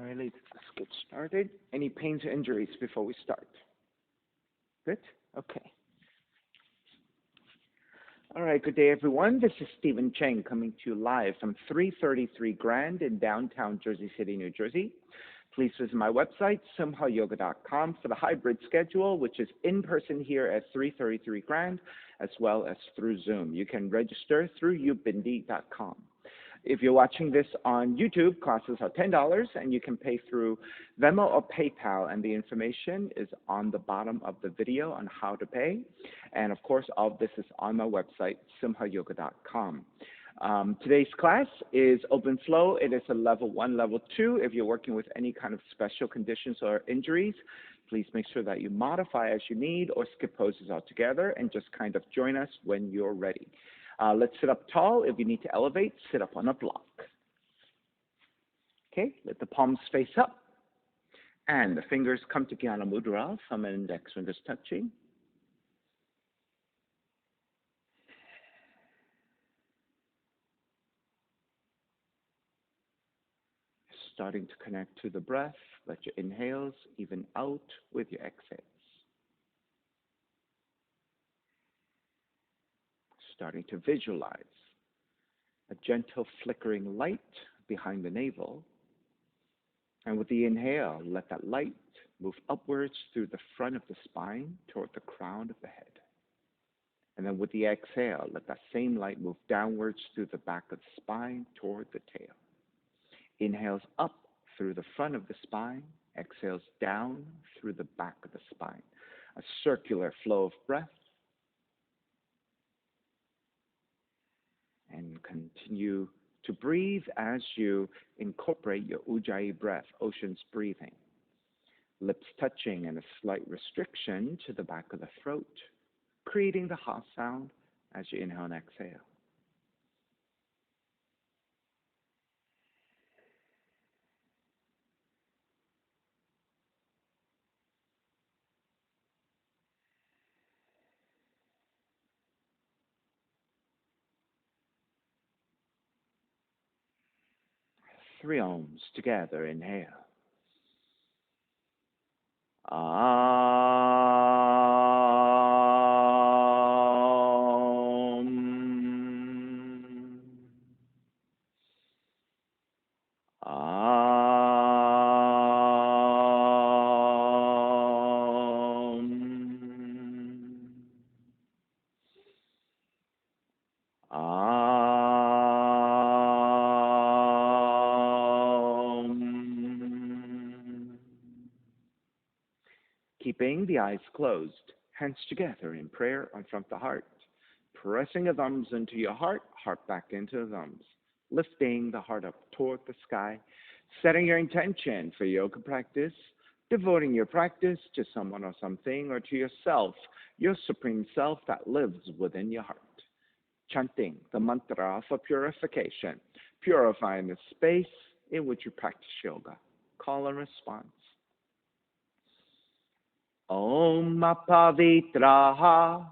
right, let's get started. Any pains or injuries before we start? Good? Okay. All right, good day, everyone. This is Stephen Cheng coming to you live from 333 Grand in downtown Jersey City, New Jersey. Please visit my website, simhayoga.com, for the hybrid schedule, which is in person here at 333 Grand, as well as through Zoom. You can register through ubindi.com. If you're watching this on YouTube, classes are $10, and you can pay through Venmo or PayPal, and the information is on the bottom of the video on how to pay. And of course, all of this is on my website, simhayoga.com. Today's class is open flow. It is a level 1, level 2. If you're working with any kind of special conditions or injuries, please make sure that you modify as you need or skip poses altogether and just kind of join us when you're ready. Let's sit up tall. If you need to elevate, sit up on a block. Okay, let the palms face up. And the fingers come to Jnana Mudra, thumb and index fingers touching. Starting to connect to the breath. Let your inhales even out with your exhales. Starting to visualize a gentle flickering light behind the navel. And with the inhale, let that light move upwards through the front of the spine toward the crown of the head. And then with the exhale, let that same light move downwards through the back of the spine toward the tail. Inhales up through the front of the spine, exhales down through the back of the spine. A circular flow of breath. And continue to breathe as you incorporate your Ujjayi breath, ocean's breathing. Lips touching and a slight restriction to the back of the throat, creating the ha sound as you inhale and exhale. Three ohms together. Inhale. Keeping the eyes closed, hands together in prayer in front of the heart. Pressing the thumbs into your heart, heart back into the thumbs. Lifting the heart up toward the sky. Setting your intention for yoga practice. Devoting your practice to someone or something or to yourself, your supreme self that lives within your heart. Chanting the mantra for purification. Purifying the space in which you practice yoga. Call and response. Om Pavitraha,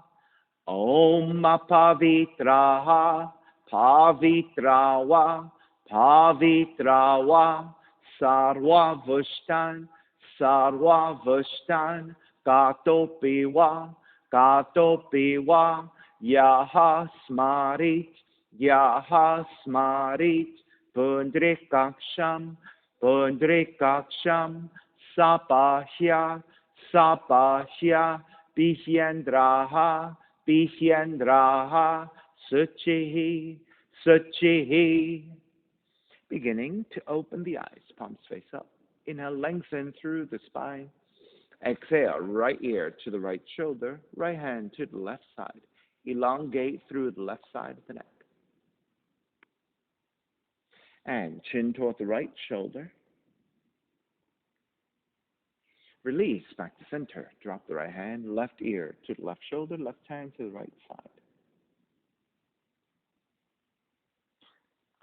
Om Pavitraha, Pavitrawa, Pavitrawa, Sarva Vushtan, Sarva Vushtan, Gatopiwa, Gatopiwa, Yaha Smarit, Yaha Smarit, Pundrikaksham, Pundrikaksham, Sapahya, Sapahya, Bihyendraha, Bihyendraha, Suchihi, Suchihi. Beginning to open the eyes, palms face up. Inhale, lengthen through the spine. Exhale, right ear to the right shoulder, right hand to the left side. Elongate through the left side of the neck. And chin toward the right shoulder. Release back to center. Drop the right hand, left ear to the left shoulder, left hand to the right side.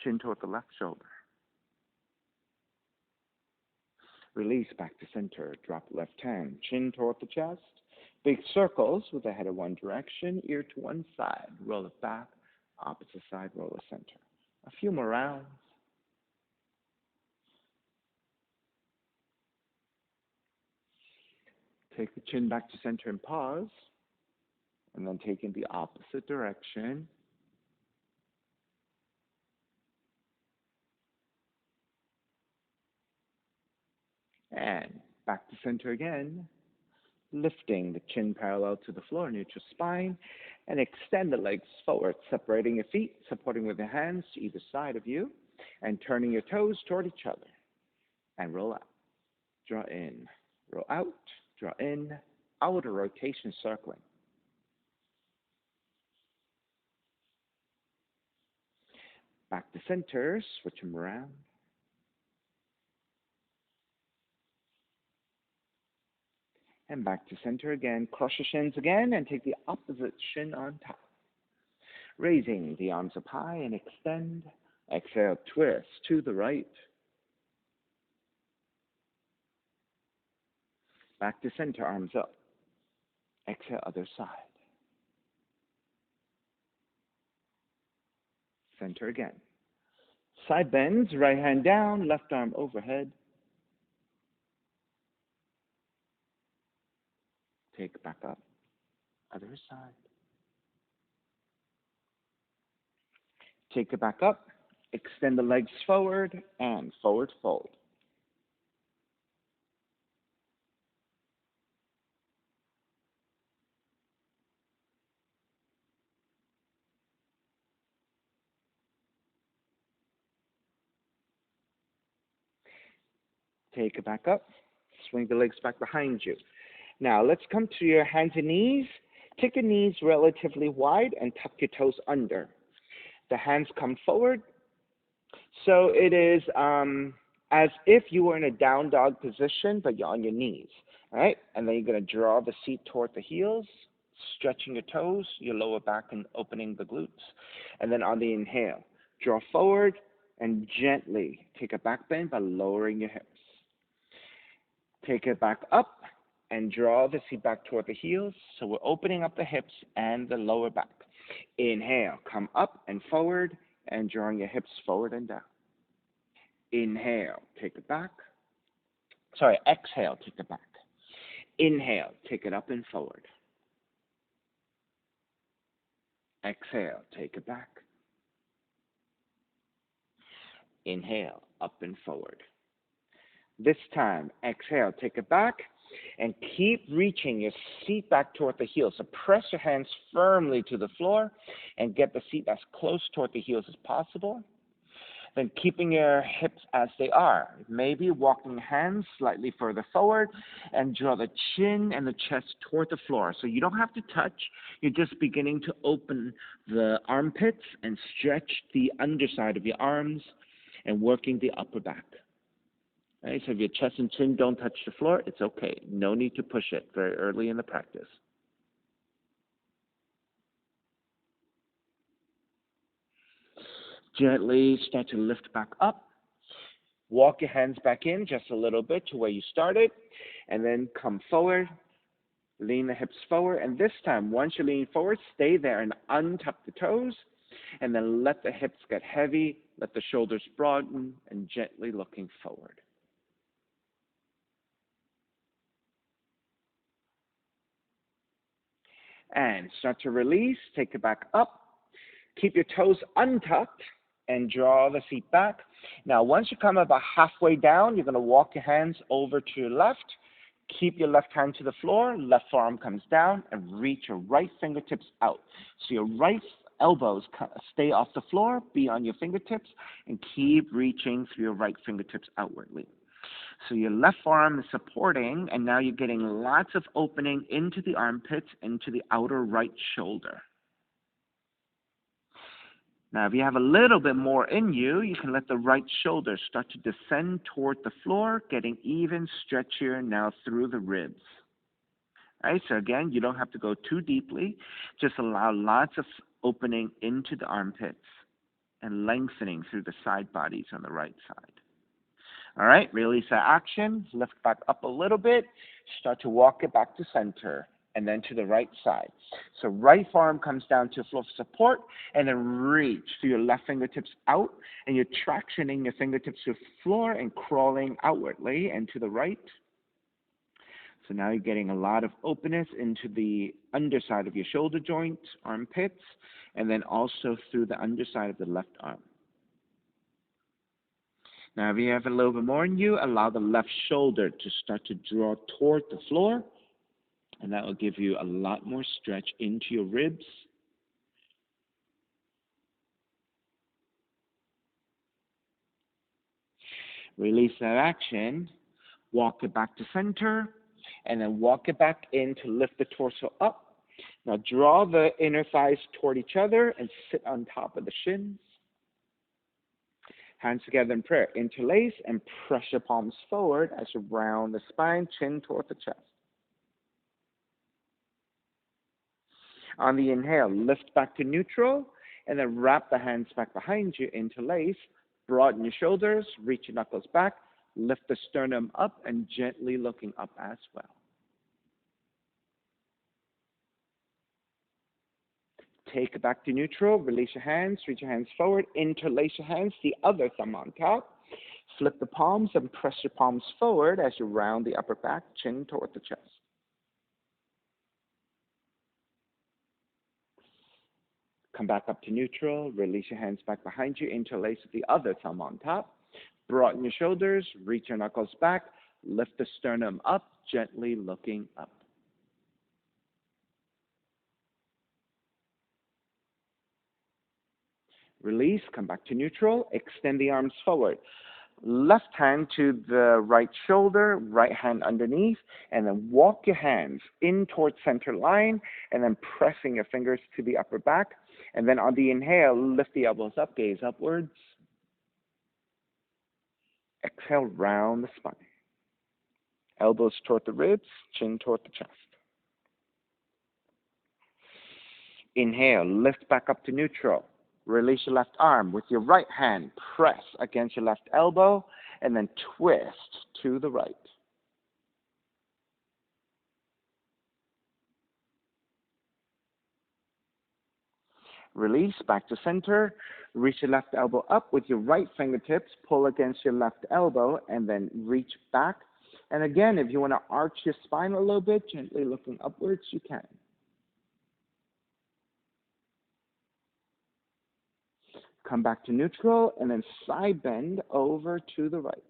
Chin toward the left shoulder. Release back to center. Drop the left hand, chin toward the chest. Big circles with the head in one direction, ear to one side. Roll it back, opposite side, roll the center. A few more rounds. Take the chin back to center and pause. And then take in the opposite direction. And back to center again. Lifting the chin parallel to the floor, neutral spine. And extend the legs forward, separating your feet, supporting with your hands to either side of you. And turning your toes toward each other. And roll out. Draw in. Roll out. Draw in. Outer rotation circling. Back to center, switch them around. And back to center again. Cross your shins again and take the opposite shin on top. Raising the arms up high and extend. Exhale, twist to the right. Back to center, arms up. Exhale, other side. Center again. Side bends, right hand down, left arm overhead. Take it back up. Other side. Take it back up. Extend the legs forward and forward fold. Take it back up. Swing the legs back behind you. Now, let's come to your hands and knees. Take your knees relatively wide and tuck your toes under. The hands come forward. So it is as if you were in a down dog position, but you're on your knees. All right? And then you're going to draw the seat toward the heels, stretching your toes, your lower back, and opening the glutes. And then on the inhale, draw forward and gently take a back bend by lowering your hips. Take it back up and draw the seat back toward the heels. So we're opening up the hips and the lower back. Inhale, come up and forward and drawing your hips forward and down. Inhale, take it back. Exhale, take it back. Inhale, take it up and forward. Exhale, take it back. Inhale, up and forward. This time, exhale, take it back, and keep reaching your seat back toward the heels. So press your hands firmly to the floor and get the seat as close toward the heels as possible. Then keeping your hips as they are. Maybe walking hands slightly further forward and draw the chin and the chest toward the floor. So you don't have to touch. You're just beginning to open the armpits and stretch the underside of your arms and working the upper back. Right, so if your chest and chin don't touch the floor, it's okay. No need to push it very early in the practice. Gently start to lift back up. Walk your hands back in just a little bit to where you started, and then come forward. Lean the hips forward, and this time, once you lean forward, stay there and untuck the toes, and then let the hips get heavy, let the shoulders broaden, and gently looking forward. And start to release, take it back up. Keep your toes untucked and draw the seat back. Now, once you come about halfway down, you're going to walk your hands over to your left. Keep your left hand to the floor, left forearm comes down, and reach your right fingertips out. So your right elbows stay off the floor, be on your fingertips, and keep reaching through your right fingertips outwardly. So your left forearm is supporting, and now you're getting lots of opening into the armpits, into the outer right shoulder. Now, if you have a little bit more in you, you can let the right shoulder start to descend toward the floor, getting even stretchier now through the ribs. All right, so again, you don't have to go too deeply. Just allow lots of opening into the armpits and lengthening through the side bodies on the right side. All right, release that action, lift back up a little bit, start to walk it back to center, and then to the right side. So right forearm comes down to floor support, and then reach through your left fingertips out, and you're tractioning your fingertips to the floor and crawling outwardly and to the right. So now you're getting a lot of openness into the underside of your shoulder joint, armpits, and then also through the underside of the left arm. Now, if you have a little bit more in you, allow the left shoulder to start to draw toward the floor, and that will give you a lot more stretch into your ribs. Release that action. Walk it back to center, and then walk it back in to lift the torso up. Now draw the inner thighs toward each other and sit on top of the shins. Hands together in prayer. Interlace and press your palms forward as you round the spine, chin toward the chest. On the inhale, lift back to neutral, and then wrap the hands back behind you, interlace. Broaden your shoulders, reach your knuckles back, lift the sternum up, and gently looking up as well. Take it back to neutral, release your hands, reach your hands forward, interlace your hands, the other thumb on top. Flip the palms and press your palms forward as you round the upper back, chin toward the chest. Come back up to neutral, release your hands back behind you, interlace with the other thumb on top. Broaden your shoulders, reach your knuckles back, lift the sternum up, gently looking up. Release, come back to neutral, extend the arms forward. Left hand to the right shoulder, right hand underneath, and then walk your hands in towards center line, and then pressing your fingers to the upper back. And then on the inhale, lift the elbows up, gaze upwards. Exhale, round the spine. Elbows toward the ribs, chin toward the chest. Inhale, lift back up to neutral. Release your left arm. With your right hand, press against your left elbow, and then twist to the right. Release, back to center. Reach your left elbow up with your right fingertips. Pull against your left elbow, and then reach back. And again, if you want to arch your spine a little bit, gently looking upwards, you can. Come back to neutral, and then side bend over to the right.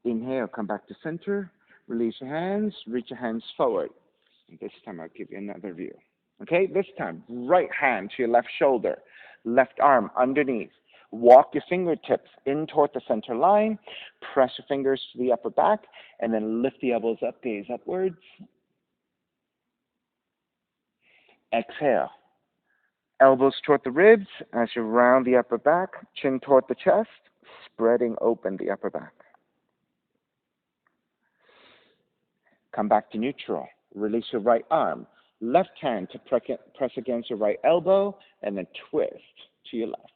Inhale, come back to center. Release your hands, reach your hands forward. And this time I'll give you another view. Okay, this time, right hand to your left shoulder, left arm underneath. Walk your fingertips in toward the center line. Press your fingers to the upper back, and then lift the elbows up, gaze upwards. Exhale. Elbows toward the ribs as you round the upper back, chin toward the chest, spreading open the upper back. Come back to neutral. Release your right arm. Left hand to press against your right elbow, and then twist to your left.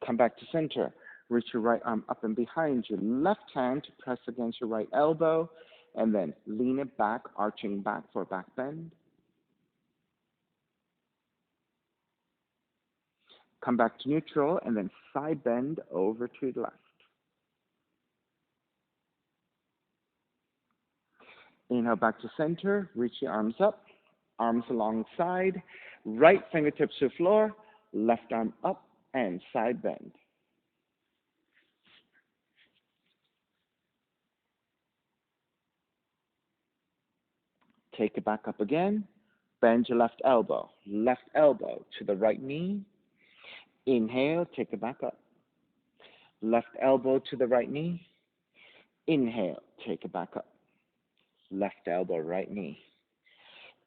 Come back to center. Reach your right arm up and behind you. Left hand to press against your right elbow, and then lean it back, arching back for a back bend. Come back to neutral, and then side bend over to the left. Inhale back to center. Reach your arms up, arms alongside. Right fingertips to the floor, left arm up, and side bend. Take it back up again. Bend your left elbow to the right knee. Inhale, take it back up. Left elbow to the right knee. Inhale, take it back up. Left elbow, right knee.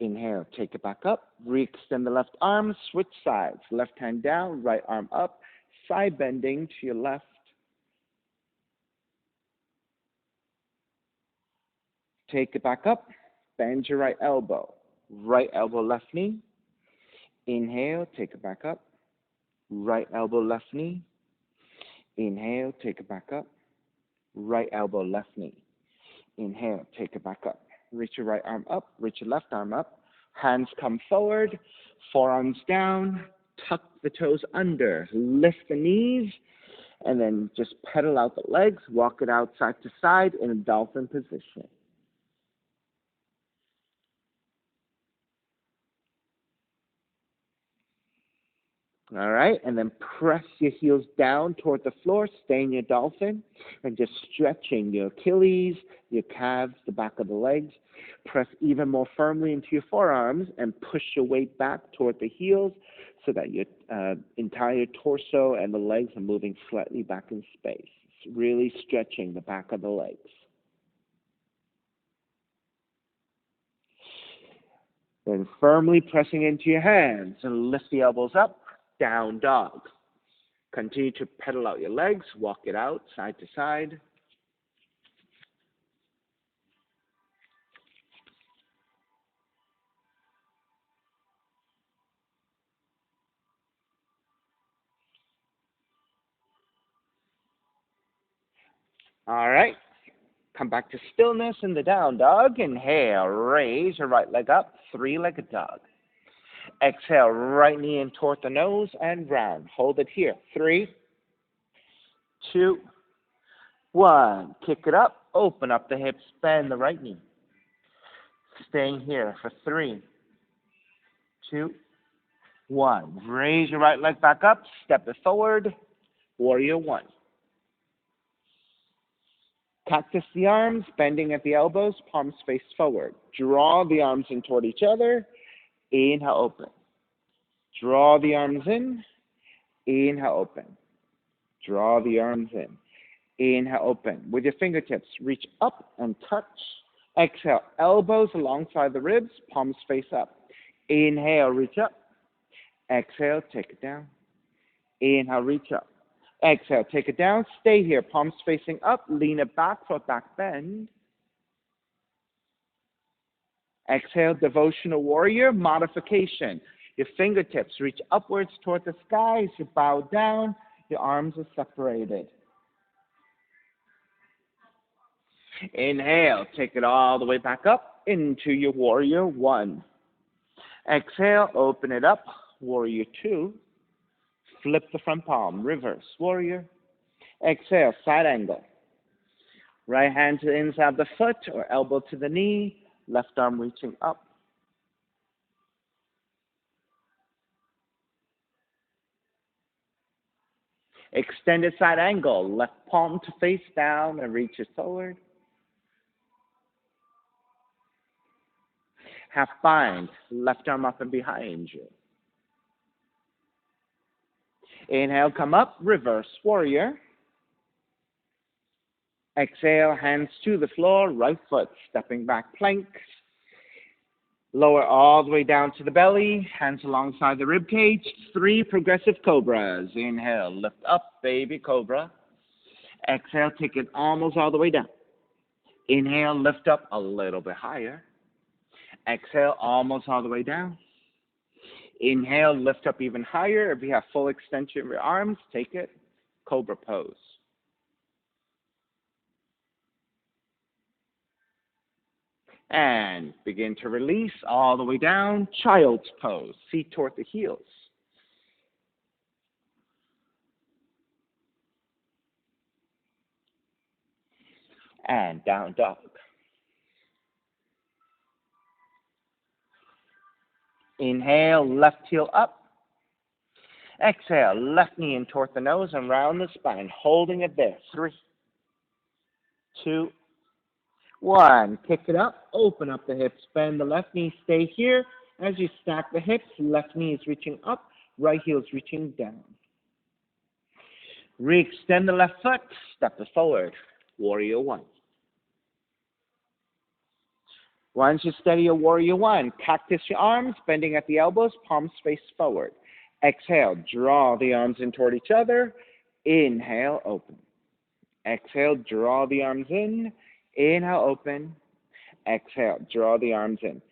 Inhale, take it back up. Re-extend the left arm, switch sides. Left hand down, right arm up. Side bending to your left. Take it back up. Bend your right elbow, left knee. Inhale, take it back up. Right elbow, left knee. Inhale, take it back up. Right elbow, left knee. Inhale, take it back up. Reach your right arm up, reach your left arm up. Hands come forward, forearms down, tuck the toes under, lift the knees, and then just pedal out the legs, walk it out side to side in a dolphin position. All right, and then press your heels down toward the floor, stay in your dolphin, and just stretching your Achilles, your calves, the back of the legs. Press even more firmly into your forearms and push your weight back toward the heels so that your entire torso and the legs are moving slightly back in space. It's really stretching the back of the legs. Then firmly pressing into your hands and lift the elbows up, down dog. Continue to pedal out your legs, walk it out side to side. All right, come back to stillness in the down dog. Inhale, raise your right leg up, three-legged dog. Exhale, right knee in toward the nose and round. Hold it here. 3, 2, 1. Kick it up, open up the hips, bend the right knee. Staying here for 3, 2, 1. Raise your right leg back up, step it forward, warrior 1. Cactus the arms, bending at the elbows, palms face forward. Draw the arms in toward each other. Inhale, open. Draw the arms in. Inhale, open. Draw the arms in. Inhale, open. With your fingertips, reach up and touch. Exhale, elbows alongside the ribs, palms face up. Inhale, reach up. Exhale, take it down. Inhale, reach up. Exhale, take it down. Stay here, palms facing up. Lean it back for a back bend. Exhale, devotional warrior, modification. Your fingertips reach upwards toward the sky as you bow down. Your arms are separated. Inhale, take it all the way back up into your warrior 1. Exhale, open it up, warrior 2. Flip the front palm, reverse, warrior. Exhale, side angle. Right hand to the inside of the foot or elbow to the knee, left arm reaching up. Extended side angle, left palm to face down and reach it forward. Half bind, left arm up and behind you. Inhale, come up, reverse warrior. Exhale, hands to the floor, right foot stepping back plank. Lower all the way down to the belly, hands alongside the rib cage. 3 progressive cobras. Inhale, lift up, baby cobra. Exhale, take it almost all the way down. Inhale, lift up a little bit higher. Exhale, almost all the way down. Inhale, lift up even higher. If you have full extension of your arms, take it. Cobra pose. And begin to release all the way down. Child's pose. Feet toward the heels. And down dog. Inhale, left heel up. Exhale, left knee in toward the nose and round the spine, holding it there. 3, 2, 1. Kick it up, open up the hips, bend the left knee, stay here. As you stack the hips, left knee is reaching up, right heel is reaching down. Re-extend the left foot, step it forward, warrior 1. Once you steady your warrior 1, cactus your arms, bending at the elbows, palms face forward. Exhale, draw the arms in toward each other. Inhale, open. Exhale, draw the arms in. Inhale, open. Exhale, draw the arms in.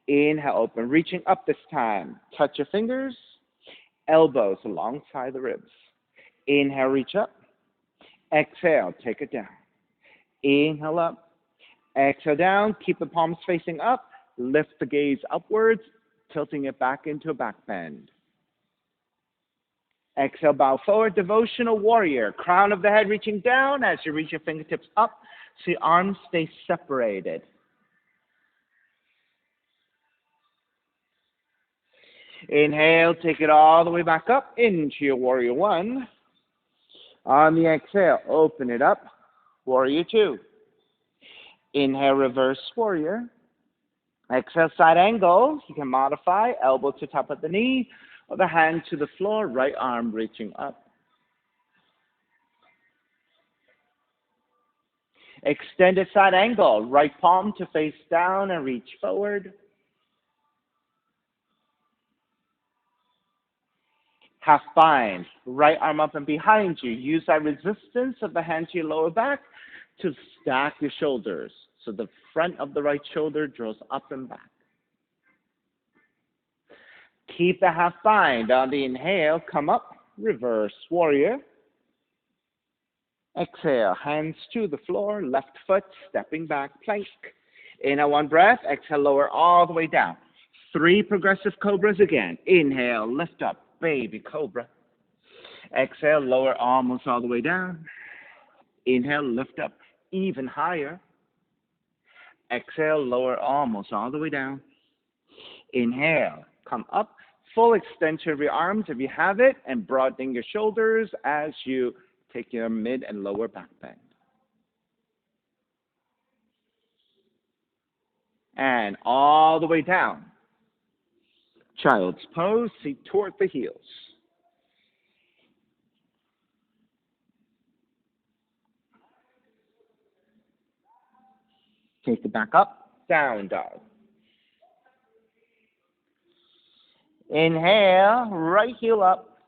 Inhale, open. Reaching up this time. Touch your fingers, elbows alongside the ribs. Inhale, reach up. Exhale, take it down. Inhale up. Exhale down. Keep the palms facing up. Lift the gaze upwards. tilting it back into a back bend. Exhale, bow forward, devotional warrior. Crown of the head reaching down as you reach your fingertips up so your arms stay separated. Inhale, take it all the way back up into your warrior one. On the exhale, open it up, warrior two. Inhale, reverse warrior. Exhale, side angle. You can modify, elbow to top of the knee, or the hand to the floor, right arm reaching up. Extended side angle, right palm to face down and reach forward. Half bind, right arm up and behind you. Use that resistance of the hand to your lower back to stack your shoulders. So the front of the right shoulder draws up and back. Keep the half bind. On the inhale, come up, reverse warrior. Exhale, hands to the floor, left foot stepping back, plank. Inhale, one breath. Exhale, lower all the way down. 3 progressive cobras again. Inhale, lift up, baby cobra. Exhale, lower almost all the way down. Inhale, lift up even higher. Exhale, lower almost all the way down. Inhale, come up, full extension of your arms if you have it, and broadening your shoulders as you take your mid and lower back bend. And all the way down. Child's pose, seat toward the heels. Take it back up, down dog. Inhale, right heel up.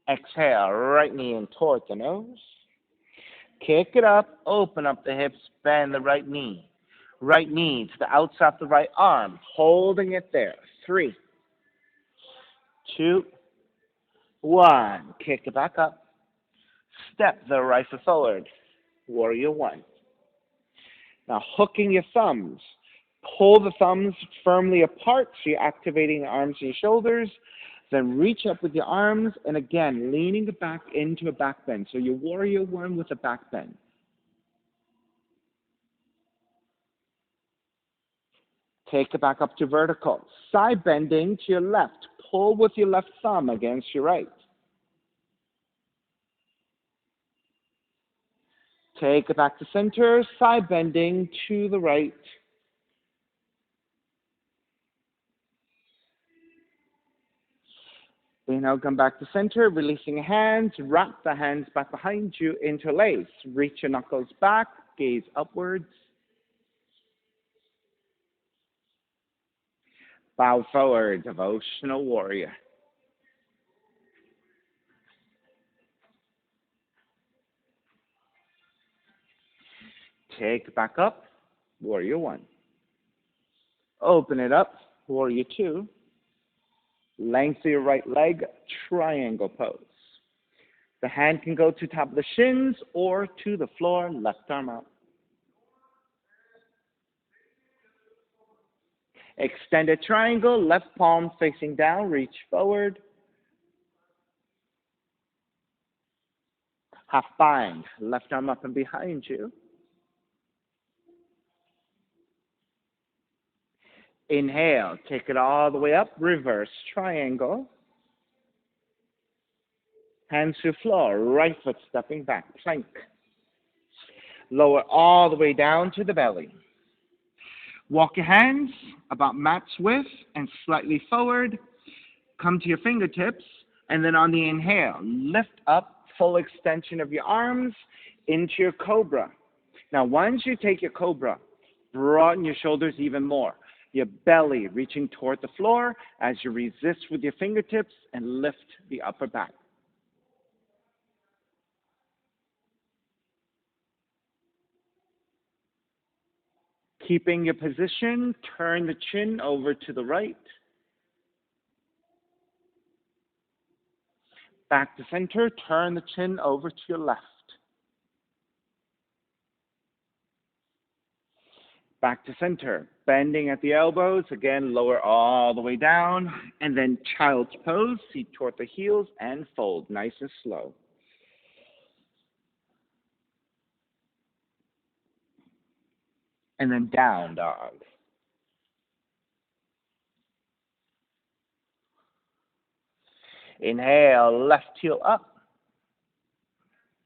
Exhale, right knee in toward the nose. Kick it up, open up the hips, bend the right knee. Right knee to the outside of the right arm, holding it there. 3, 2, 1. Kick it back up. Step the right foot forward. Warrior one. Now hooking your thumbs. Pull the thumbs firmly apart so you're activating the arms and your shoulders. Then reach up with your arms and again leaning it back into a back bend. So your warrior one with a back bend. Take it back up to vertical. Side bending to your left. Pull with your left thumb against your right. Take it back to center. Side bending to the right. Inhale, come back to center, releasing hands. Wrap the hands back behind you, interlace. Reach your knuckles back, gaze upwards. Bow forward, devotional warrior. Take it back up, warrior one. Open it up, warrior two. Lengthen your right leg, triangle pose. The hand can go to top of the shins or to the floor, left arm out. Extended triangle, left palm facing down, reach forward. Half bind, left arm up and behind you. Inhale, take it all the way up, reverse triangle. Hands to floor, right foot stepping back, plank. Lower all the way down to the belly. Walk your hands about mat's width and slightly forward. Come to your fingertips, and then on the inhale, lift up, full extension of your arms into your cobra. Now, once you take your cobra, broaden your shoulders even more. Your belly reaching toward the floor as you resist with your fingertips and lift the upper back. Keeping your position, turn the chin over to the right. Back to center, turn the chin over to your left. Back to center, Bending at the elbows. Again, lower all the way down. And then child's pose. Feet toward the heels and fold. Nice and slow. And then down dog. Inhale, left heel up.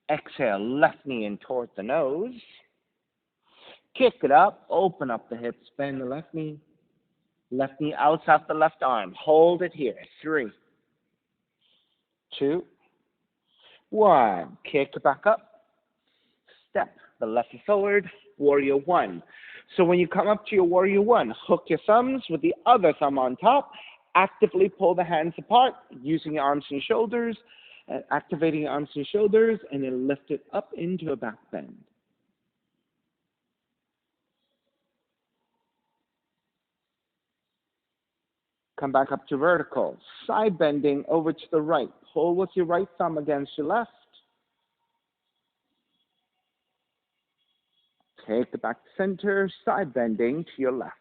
Exhale, left knee in toward the nose. Kick it up, open up the hips, bend the left knee. Left knee outside the left arm. Hold it here. 3, 2, 1. Kick it back up. Step the left foot forward. Warrior 1. So when you come up to your Warrior 1, hook your thumbs with the other thumb on top. Actively pull the hands apart using your arms and shoulders. Activating your arms and shoulders, and then lift it up into a back bend. Come back up to vertical. Side bending over to the right. Pull with your right thumb against your left. Take it back to center. Side bending to your left.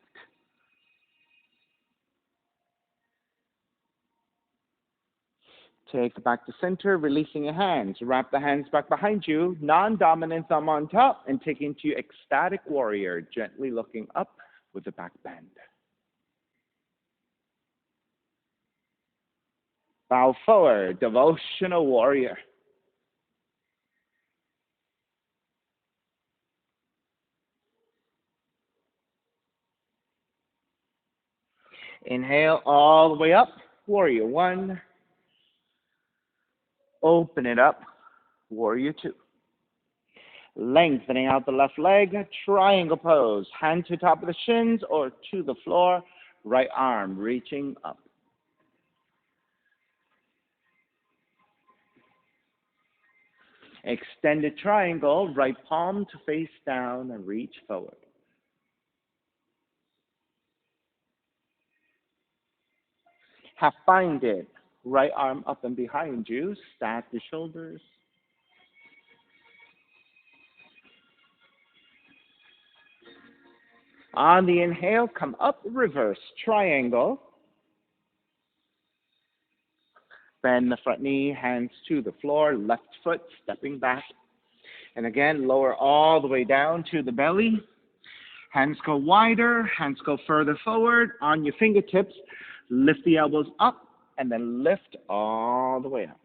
Take it back to center, releasing your hands. Wrap the hands back behind you. Non-dominant thumb on top, and take into ecstatic warrior, gently looking up with a back bend. Bow forward, devotional warrior. Inhale all the way up, warrior 1. Open it up, warrior 2. Lengthening out the left leg, triangle pose. Hand to top of the shins or to the floor, right arm reaching up. Extended triangle, right palm to face down and reach forward. Half bind it. Right arm up and behind you. Stack the shoulders. On the inhale, come up, reverse triangle. Bend the front knee, hands to the floor, left foot stepping back. And again, lower all the way down to the belly. Hands go wider, hands go further forward. On your fingertips, lift the elbows up, and then lift all the way up.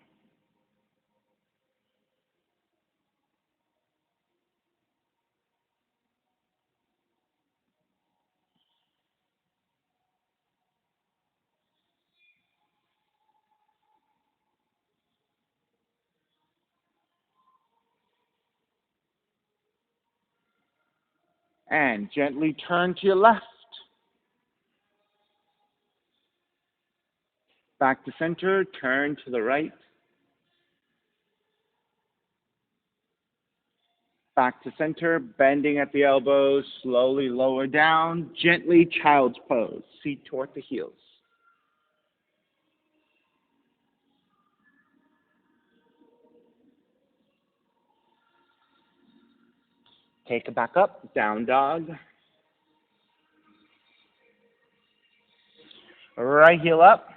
And gently turn to your left. Back to center, turn to the right. Back to center, bending at the elbows, slowly lower down, gently child's pose, feet toward the heels. Take it back up, down dog. Right heel up,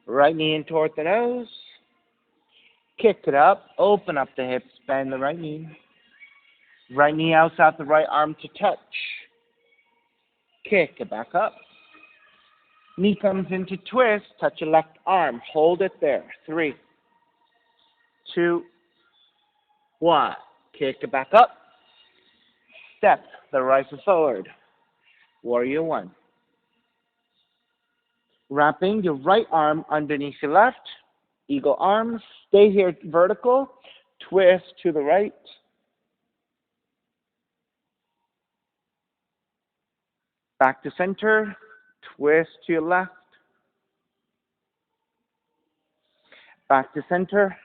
right knee in toward the nose. Kick it up, open up the hips, bend the right knee. Right knee outside the right arm to touch. Kick it back up. Knee comes into twist, touch your left arm, hold it there. 3, 2, 1. Kick it back up. Step the right foot forward. Warrior 1. Wrapping your right arm underneath your left. Eagle arms. Stay here vertical. Twist to the right. Back to center. Twist to your left. Back to center.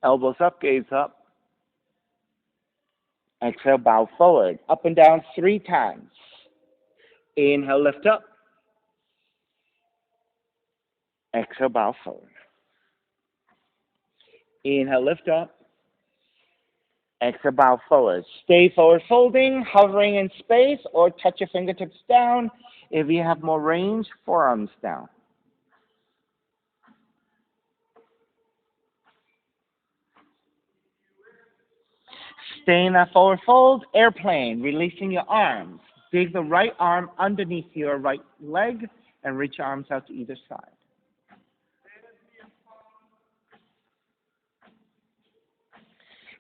Elbows up, gaze up. Exhale, bow forward. Up and down 3 times. Inhale, lift up. Exhale, bow forward. Inhale, lift up. Exhale, bow forward. Stay forward folding, hovering in space, or touch your fingertips down. If you have more range, forearms down. Stay in that forward fold, airplane, releasing your arms. Dig the right arm underneath your right leg and reach your arms out to either side.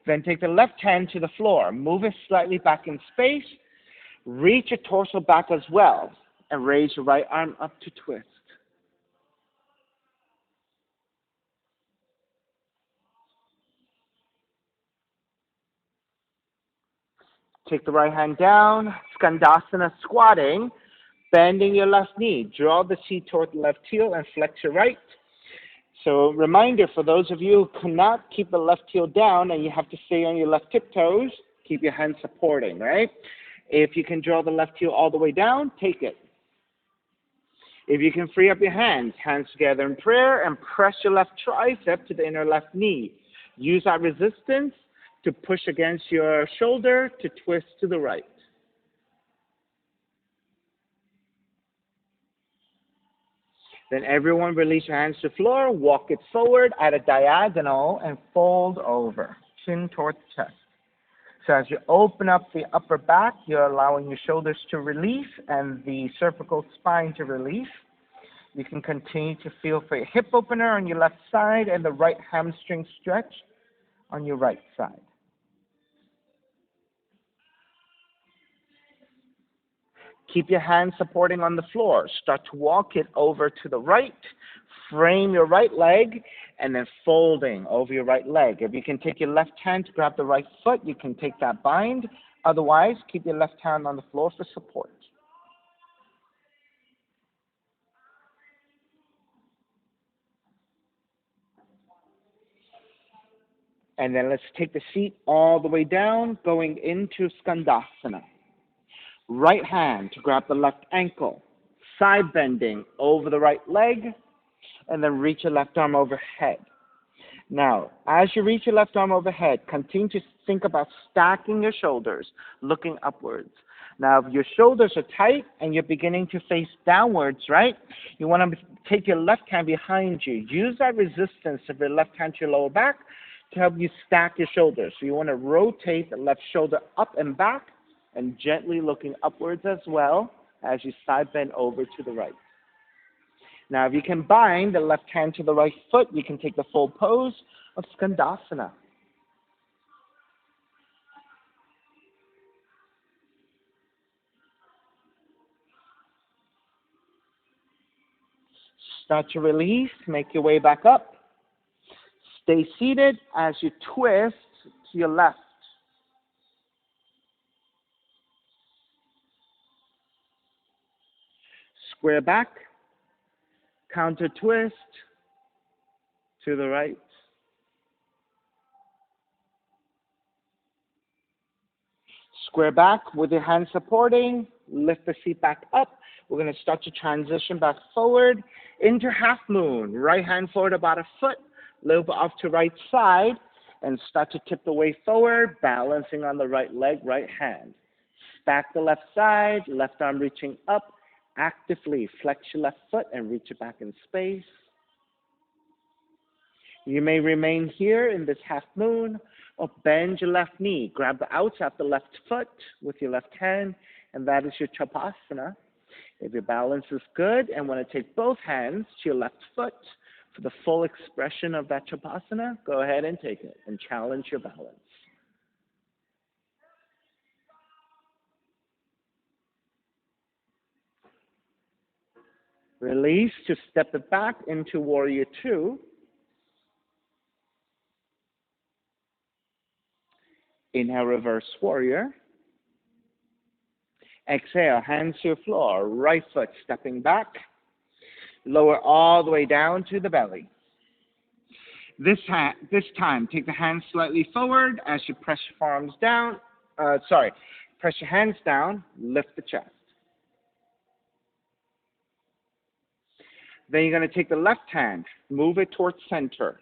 Then take the left hand to the floor. Move it slightly back in space. Reach your torso back as well. And raise your right arm up to twist. Take the right hand down. Skandasana squatting. Bending your left knee. Draw the seat toward the left heel and flex your right. So reminder for those of you who cannot keep the left heel down and you have to stay on your left tiptoes, keep your hands supporting, right? If you can draw the left heel all the way down, take it. If you can free up your hands, hands together in prayer and press your left tricep to the inner left knee. Use that resistance to push against your shoulder to twist to the right. Then everyone release your hands to the floor, walk it forward at a diagonal and fold over, chin towards chest. So as you open up the upper back, you're allowing your shoulders to release and the cervical spine to release. You can continue to feel for your hip opener on your left side and the right hamstring stretch on your right side. Keep your hands supporting on the floor. Start to walk it over to the right. Frame your right leg and then folding over your right leg. If you can take your left hand to grab the right foot, you can take that bind. Otherwise, keep your left hand on the floor for support. And then let's take the seat all the way down, going into Skandasana. Right hand to grab the left ankle, side bending over the right leg, and then reach your left arm overhead. Now, as you reach your left arm overhead, continue to think about stacking your shoulders, looking upwards. Now, if your shoulders are tight and you're beginning to face downwards, right, you want to take your left hand behind you. Use that resistance of your left hand to your lower back to help you stack your shoulders. So you want to rotate the left shoulder up and back and gently looking upwards as well as you side bend over to the right. Now, if you can bind the left hand to the right foot, you can take the full pose of Skandasana. Start to release, make your way back up. Stay seated as you twist to your left. Square back, counter twist to the right. Square back with your hands supporting, lift the seat back up. We're going to start to transition back forward into half moon. Right hand forward about a foot, little bit off to right side, and start to tip the way forward, balancing on the right leg, right hand. Stack the left side, left arm reaching up. Actively flex your left foot and reach it back in space. You may remain here in this half moon or bend your left knee. Grab the outside of the left foot with your left hand, and that is your Chapasana. If your balance is good and want to take both hands to your left foot for the full expression of that Chapasana, go ahead and take it and challenge your balance. Release to step it back into Warrior Two. Inhale, reverse warrior. Exhale, hands to the floor, right foot stepping back. Lower all the way down to the belly. This time, take the hands slightly forward as you press your forearms down. Press your hands down, lift the chest. Then you're going to take the left hand, move it towards center.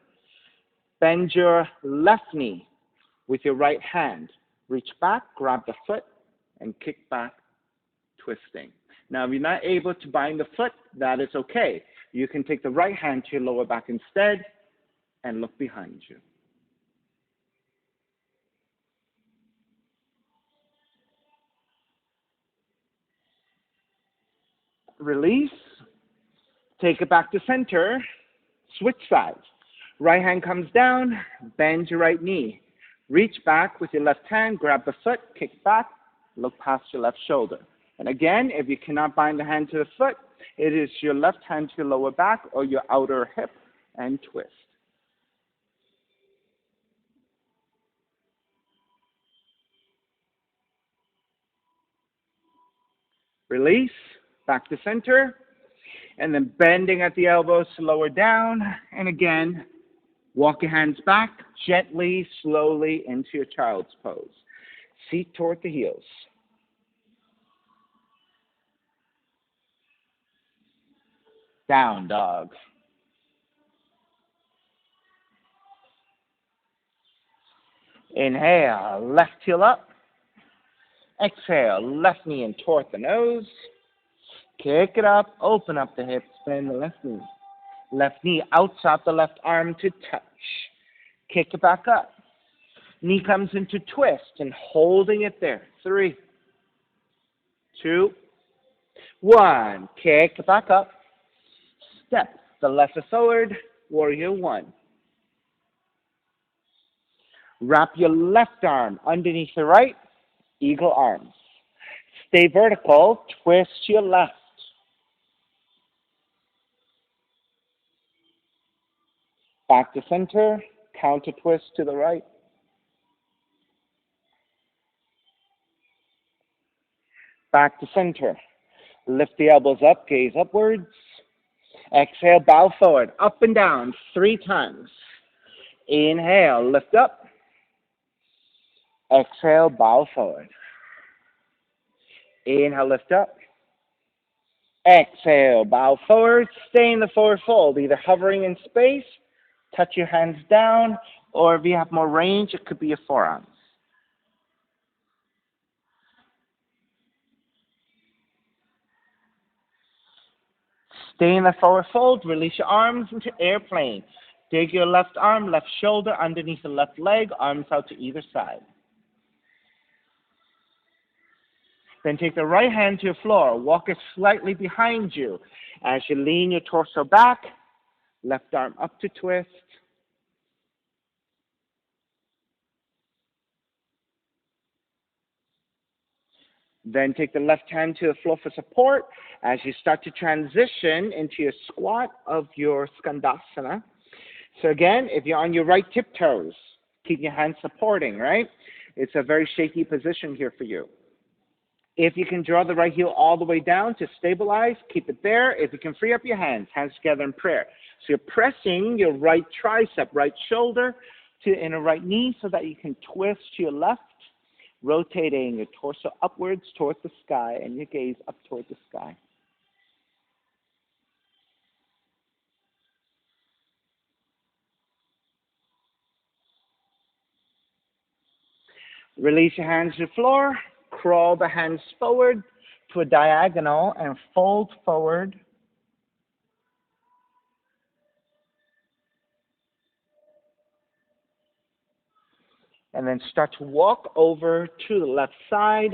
Bend your left knee. with your right hand. Reach back, grab the foot, and kick back, twisting. Now, if you're not able to bind the foot, that is okay. You can take the right hand to your lower back instead and look behind you. Release. Take it back to center. Switch sides. Right hand comes down, bend your right knee. Reach back with your left hand, grab the foot, kick back, look past your left shoulder. And again, if you cannot bind the hand to the foot, it is your left hand to your lower back or your outer hip and twist. Release, back to center, and then bending at the elbows to lower down. And again, walk your hands back gently, slowly into your child's pose. Feet toward the heels. Down dog. Inhale, left heel up. Exhale, left knee in toward the nose. Kick it up, open up the hips, bend the left knee. Left knee outside the left arm to touch. Kick it back up. Knee comes into twist and holding it there. 3, 2, 1. Kick it back up. Step the left foot forward, warrior 1. Wrap your left arm underneath the right, eagle arms. Stay vertical, twist to your left. Back to center, counter twist to the right. Back to center. Lift the elbows up, gaze upwards. Exhale, bow forward, up and down 3 times. Inhale, lift up. Exhale, bow forward. Inhale, lift up. Exhale, bow forward. Stay in the forward fold, either hovering in space, touch your hands down, or if you have more range, it could be your forearms. Stay in the forward fold, release your arms into airplane. Dig your left arm, left shoulder underneath the left leg, arms out to either side. Then take the right hand to your floor, walk it slightly behind you. As you lean your torso back, left arm up to twist. Then take the left hand to the floor for support as you start to transition into your squat of your Skandasana. So again, if you're on your right tiptoes, keep your hands supporting, right? It's a very shaky position here for you. If you can draw the right heel all the way down to stabilize, keep it there. If you can free up your hands together in prayer. So you're pressing your right tricep, right shoulder to the inner right knee so that you can twist to your left, rotating your torso upwards towards the sky and your gaze up toward the sky. Release your hands to the floor. Crawl the hands forward to a diagonal and fold forward. And then start to walk over to the left side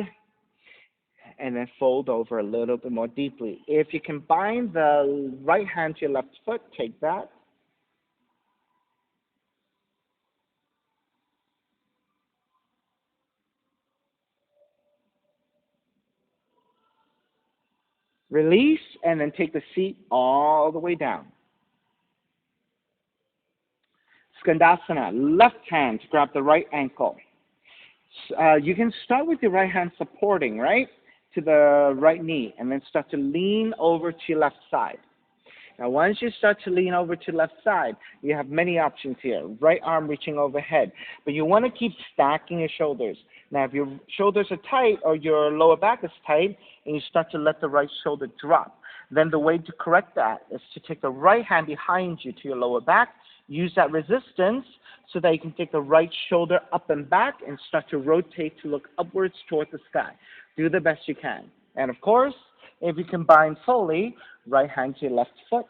and then fold over a little bit more deeply. If you can bind the right hand to your left foot, take that. Release, and then take the seat all the way down. Skandasana, left hand to grab the right ankle. You can start with your right hand supporting, right, to the right knee, and then start to lean over to your left side. Now, once you start to lean over to the left side, you have many options here. Right arm reaching overhead, but you want to keep stacking your shoulders. Now, if your shoulders are tight or your lower back is tight, and you start to let the right shoulder drop, then the way to correct that is to take the right hand behind you to your lower back Use that resistance so that you can take the right shoulder up and back and start to rotate to look upwards toward the sky. Do the best you can. And of course, if you combine fully, right hand to your left foot,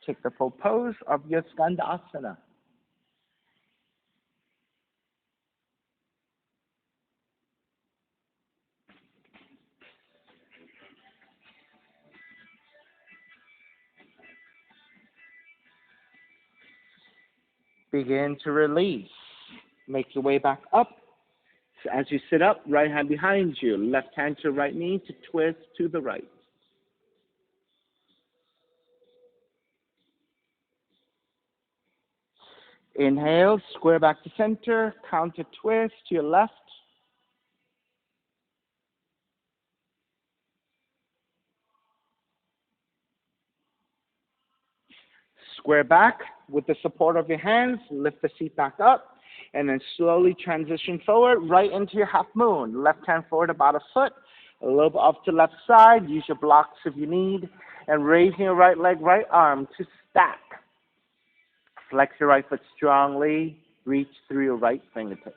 take the full pose of your Skandasana. Begin to release. Make your way back up. So as you sit up, right hand behind you, left hand to right knee to twist to the right. Inhale, square back to center, counter twist to your left. Square back with the support of your hands, lift the seat back up, and then slowly transition forward right into your half moon. Left hand forward about a foot, a little bit off to left side, use your blocks if you need, and raising your right leg, right arm to stack. Flex your right foot strongly, reach through your right fingertips.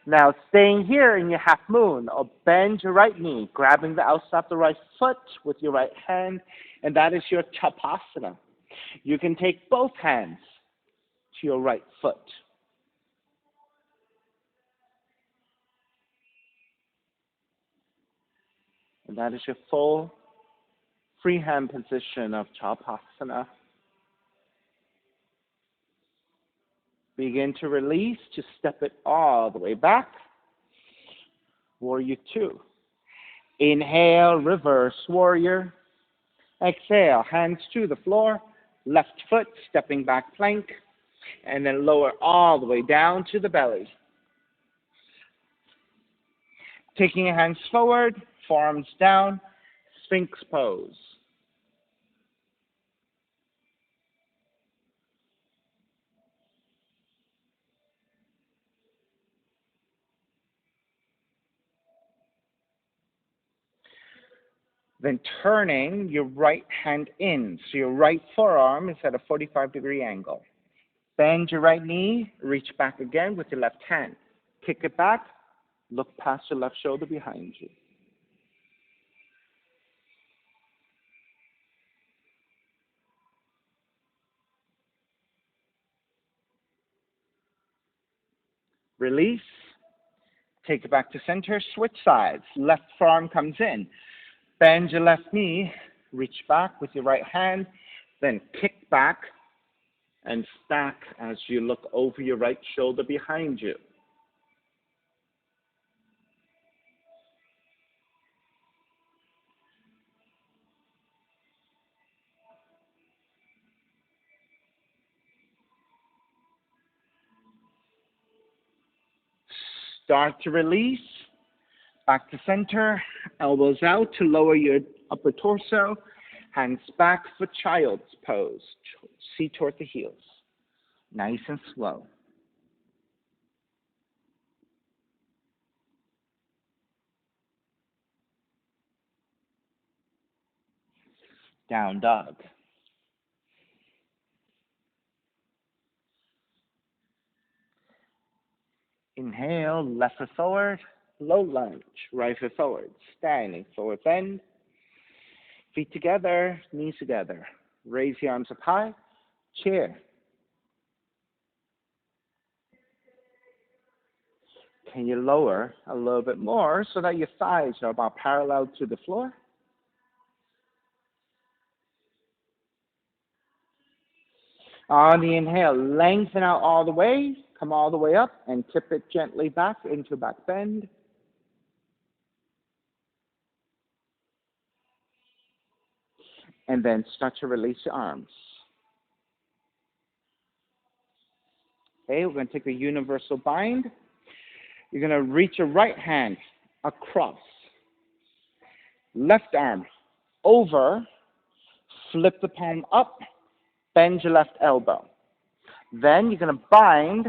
Now, staying here in your half moon, or bend your right knee, grabbing the outside of the right foot with your right hand, and that is your Chapasana. You can take both hands to your right foot. And that is your full free hand position of Chapasana. Begin to release, to step it all the way back. Warrior 2. Inhale, reverse warrior. Exhale, hands to the floor. Left foot, stepping back plank. And then lower all the way down to the belly. Taking your hands forward, forearms down, Sphinx pose. Then turning your right hand in. So your right forearm is at a 45-degree angle. Bend your right knee, reach back again with your left hand. Kick it back, look past your left shoulder behind you. Release, take it back to center, switch sides. Left forearm comes in. Bend your left knee, reach back with your right hand, then kick back and stack as you look over your right shoulder behind you. Start to release, back to center, elbows out to lower your upper torso, hands back for child's pose, seat toward the heels. Nice and slow. Down dog. Inhale, left foot forward, low lunge, right foot forward, standing, forward bend, feet together, knees together. Raise the arms up high, chair. Can you lower a little bit more so that your thighs are about parallel to the floor? On the inhale, lengthen out all the way, come all the way up, and tip it gently back into back bend. And then start to release your arms. Okay, we're going to take a universal bind. You're going to reach your right hand across. Left arm over, flip the palm up, bend your left elbow. Then you're going to bind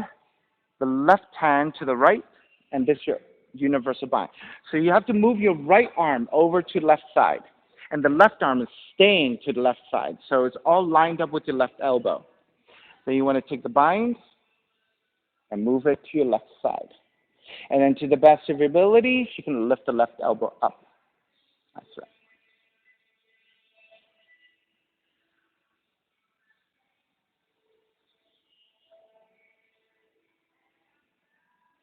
the left hand to the right, and this is your universal bind. So you have to move your right arm over to the left side, and the left arm is staying to the left side. So it's all lined up with your left elbow. Then you want to take the bind and move it to your left side. And then to the best of your ability, you can lift the left elbow up. That's right.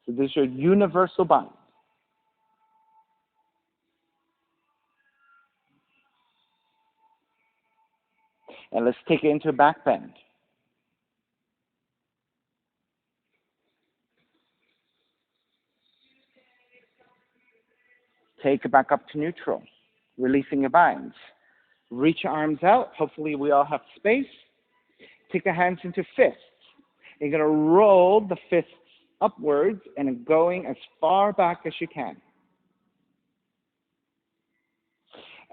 So this is your universal bind. And let's take it into a back bend. Take it back up to neutral, releasing your binds. Reach your arms out. Hopefully we all have space. Take the hands into fists. You're going to roll the fists upwards and going as far back as you can.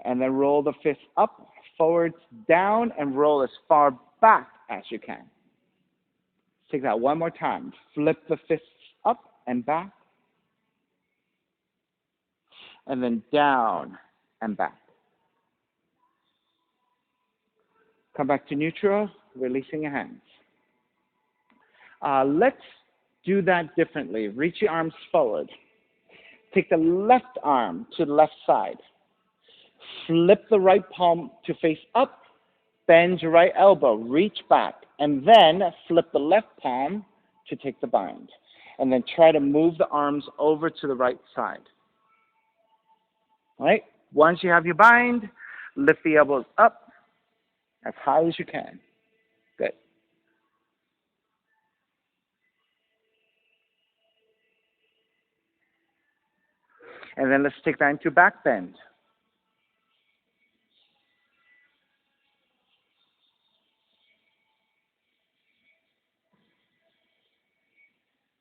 And then roll the fists up, forwards, down, and roll as far back as you can. Take that one more time. Flip the fists up and back. And then down and back. Come back to neutral, releasing your hands. Let's do that differently. Reach your arms forward. Take the left arm to the left side. Flip the right palm to face up. Bend your right elbow. Reach back. And then flip the left palm to take the bind. And then try to move the arms over to the right side. All right? Once you have your bind, lift the elbows up as high as you can. Good. And then let's take that into back bend.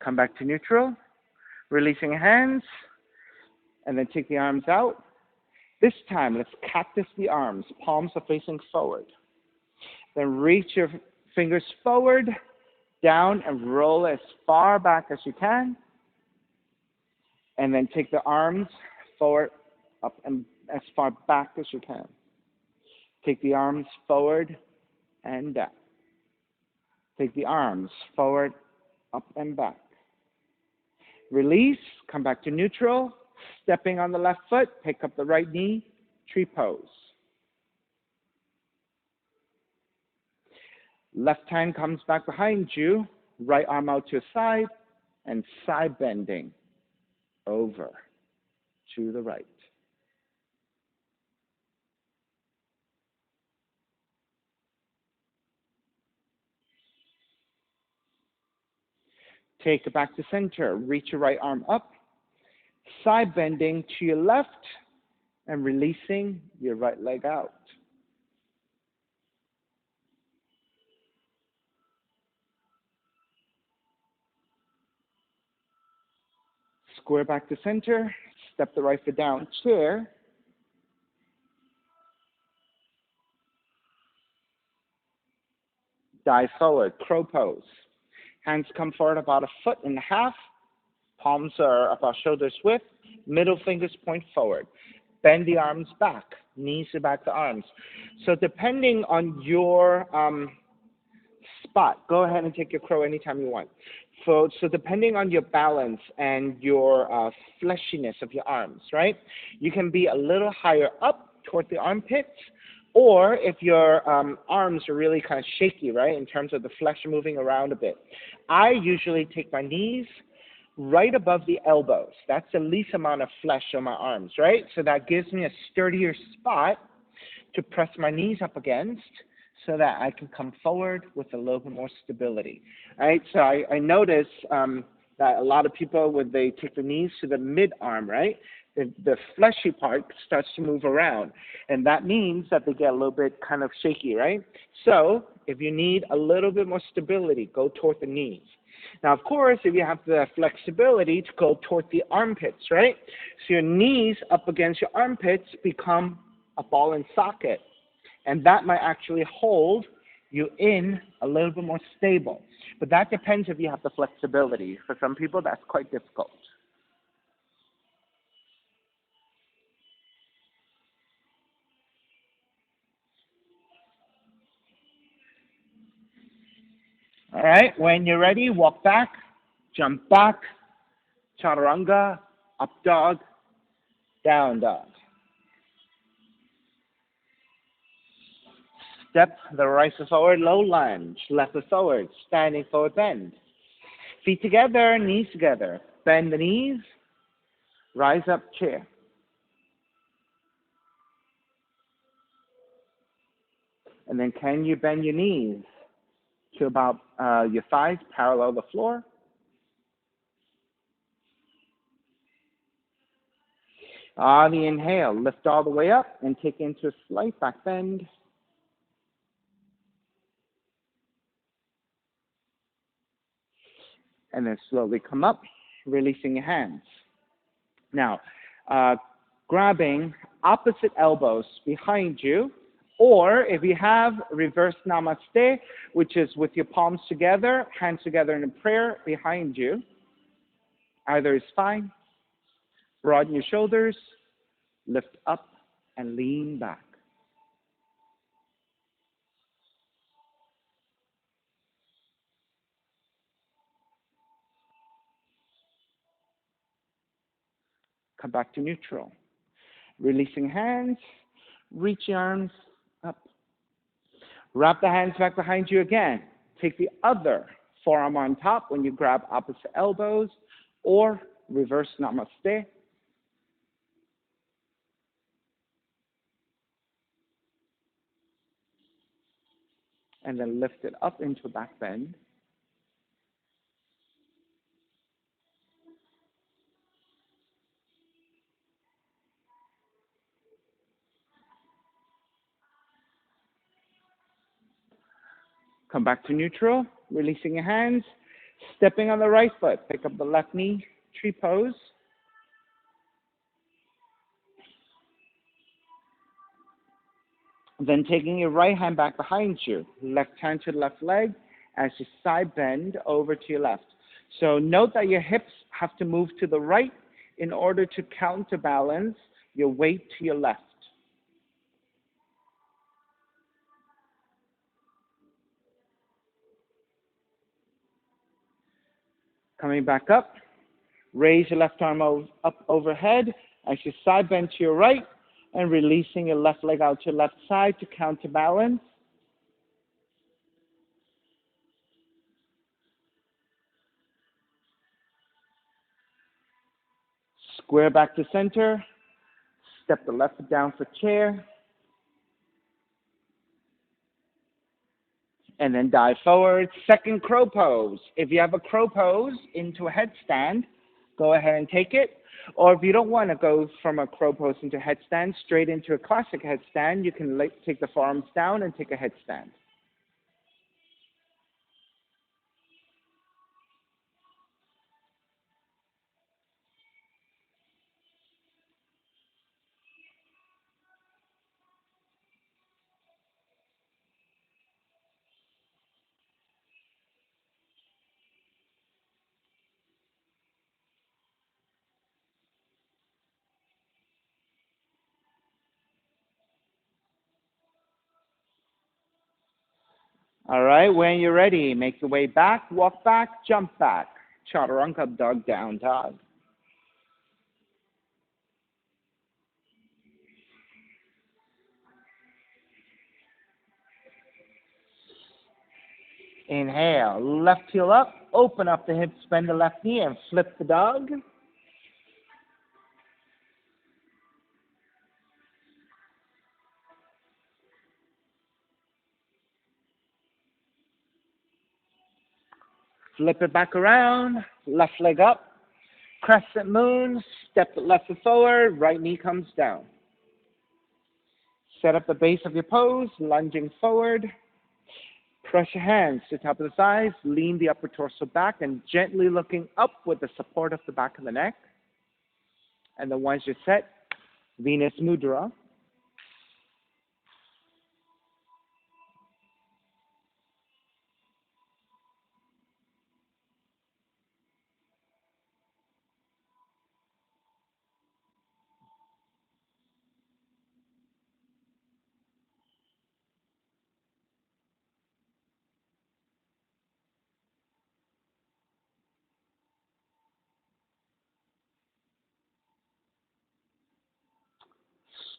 Come back to neutral, releasing hands, and then take the arms out. This time, let's cactus the arms. Palms are facing forward. Then reach your fingers forward, down, and roll as far back as you can. And then take the arms forward, up, and as far back as you can. Take the arms forward and down. Take the arms forward, up, and back. Release, come back to neutral, stepping on the left foot, pick up the right knee, tree pose. Left hand comes back behind you, right arm out to the side, and side bending over to the right. Take it back to center, reach your right arm up, side bending to your left, and releasing your right leg out. Square back to center, step the right foot down, chair. Dive forward, crow pose. Hands come forward about 1.5 feet. Palms are about shoulders width. Middle fingers point forward. Bend the arms back. Knees are back to arms. So depending on your spot, go ahead and take your crow anytime you want. So depending on your balance and your fleshiness of your arms, right? You can be a little higher up toward the armpits, or if your arms are really kind of shaky, right, in terms of the flesh moving around a bit. I usually take my knees right above the elbows. That's the least amount of flesh on my arms, right? So that gives me a sturdier spot to press my knees up against so that I can come forward with a little bit more stability, right? So I notice that a lot of people, when they take the knees to the mid-arm, right, the fleshy part starts to move around, and that means that they get a little bit kind of shaky, right? So if you need a little bit more stability, go toward the knees. Now, of course, if you have the flexibility to go toward the armpits, right? So your knees up against your armpits become a ball and socket, and that might actually hold you in a little bit more stable. But that depends if you have the flexibility. For some people, that's quite difficult. All right, when you're ready, walk back, jump back, chaturanga, up dog, down dog. Step the right foot forward, low lunge, left foot forward, standing forward bend. Feet together, knees together. Bend the knees, rise up chair. And then can you bend your knees to about your thighs parallel the floor? On the inhale, lift all the way up and take into a slight back bend. And then slowly come up, releasing your hands. Now, uh, grabbing opposite elbows behind you, or if you have reverse namaste, which is with your palms together, hands together in a prayer behind you, either is fine. Broaden your shoulders, lift up, and lean back. Come back to neutral. Releasing hands, reach your arms up. Wrap the hands back behind you again. Take the other forearm on top when you grab opposite elbows, or reverse namaste. And then lift it up into a back bend. Come back to neutral, releasing your hands. Stepping on the right foot, pick up the left knee, tree pose. Then taking your right hand back behind you, left hand to the left leg as you side bend over to your left. So note that your hips have to move to the right in order to counterbalance your weight to your left. Coming back up, raise your left arm up overhead as you side bend to your right and releasing your left leg out to your left side to counterbalance. Square back to center. Step the left foot down for chair. And then dive forward. Second crow pose. If you have a crow pose into a headstand, go ahead and take it. Or if you don't want to go from a crow pose into a headstand, straight into a classic headstand, you can take the forearms down and take a headstand. All right, when you're ready, make your way back, walk back, jump back. Chaturanga, dog, down dog. Inhale, left heel up, open up the hips, bend the left knee, and flip the dog. Flip it back around, left leg up, crescent moon, step the left foot forward, right knee comes down. Set up the base of your pose, lunging forward. Press your hands to the top of the thighs, lean the upper torso back, and gently looking up with the support of the back of the neck. And then once you're set, Venus Mudra.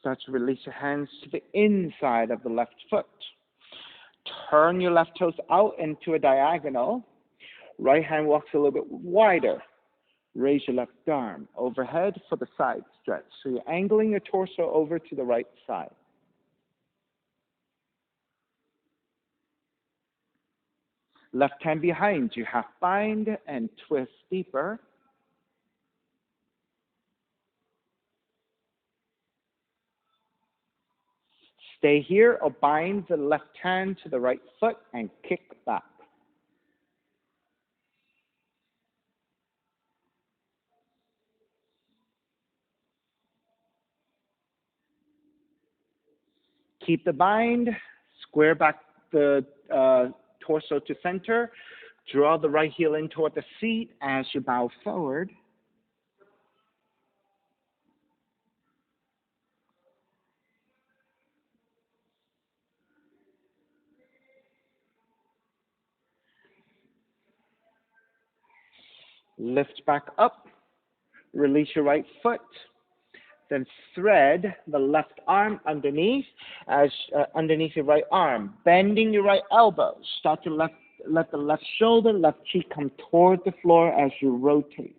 Start to release your hands to the inside of the left foot. Turn your left toes out into a diagonal. Right hand walks a little bit wider. Raise your left arm overhead for the side stretch. So you're angling your torso over to the right side. Left hand behind you, half bind and twist deeper. Stay here or bind the left hand to the right foot and kick back. Keep the bind, square back the torso to center. Draw the right heel in toward the seat as you bow forward. Lift back up. Release your right foot. Then thread the left arm underneath underneath your right arm, bending your right elbow. Start to let the left shoulder, left cheek come toward the floor as you rotate.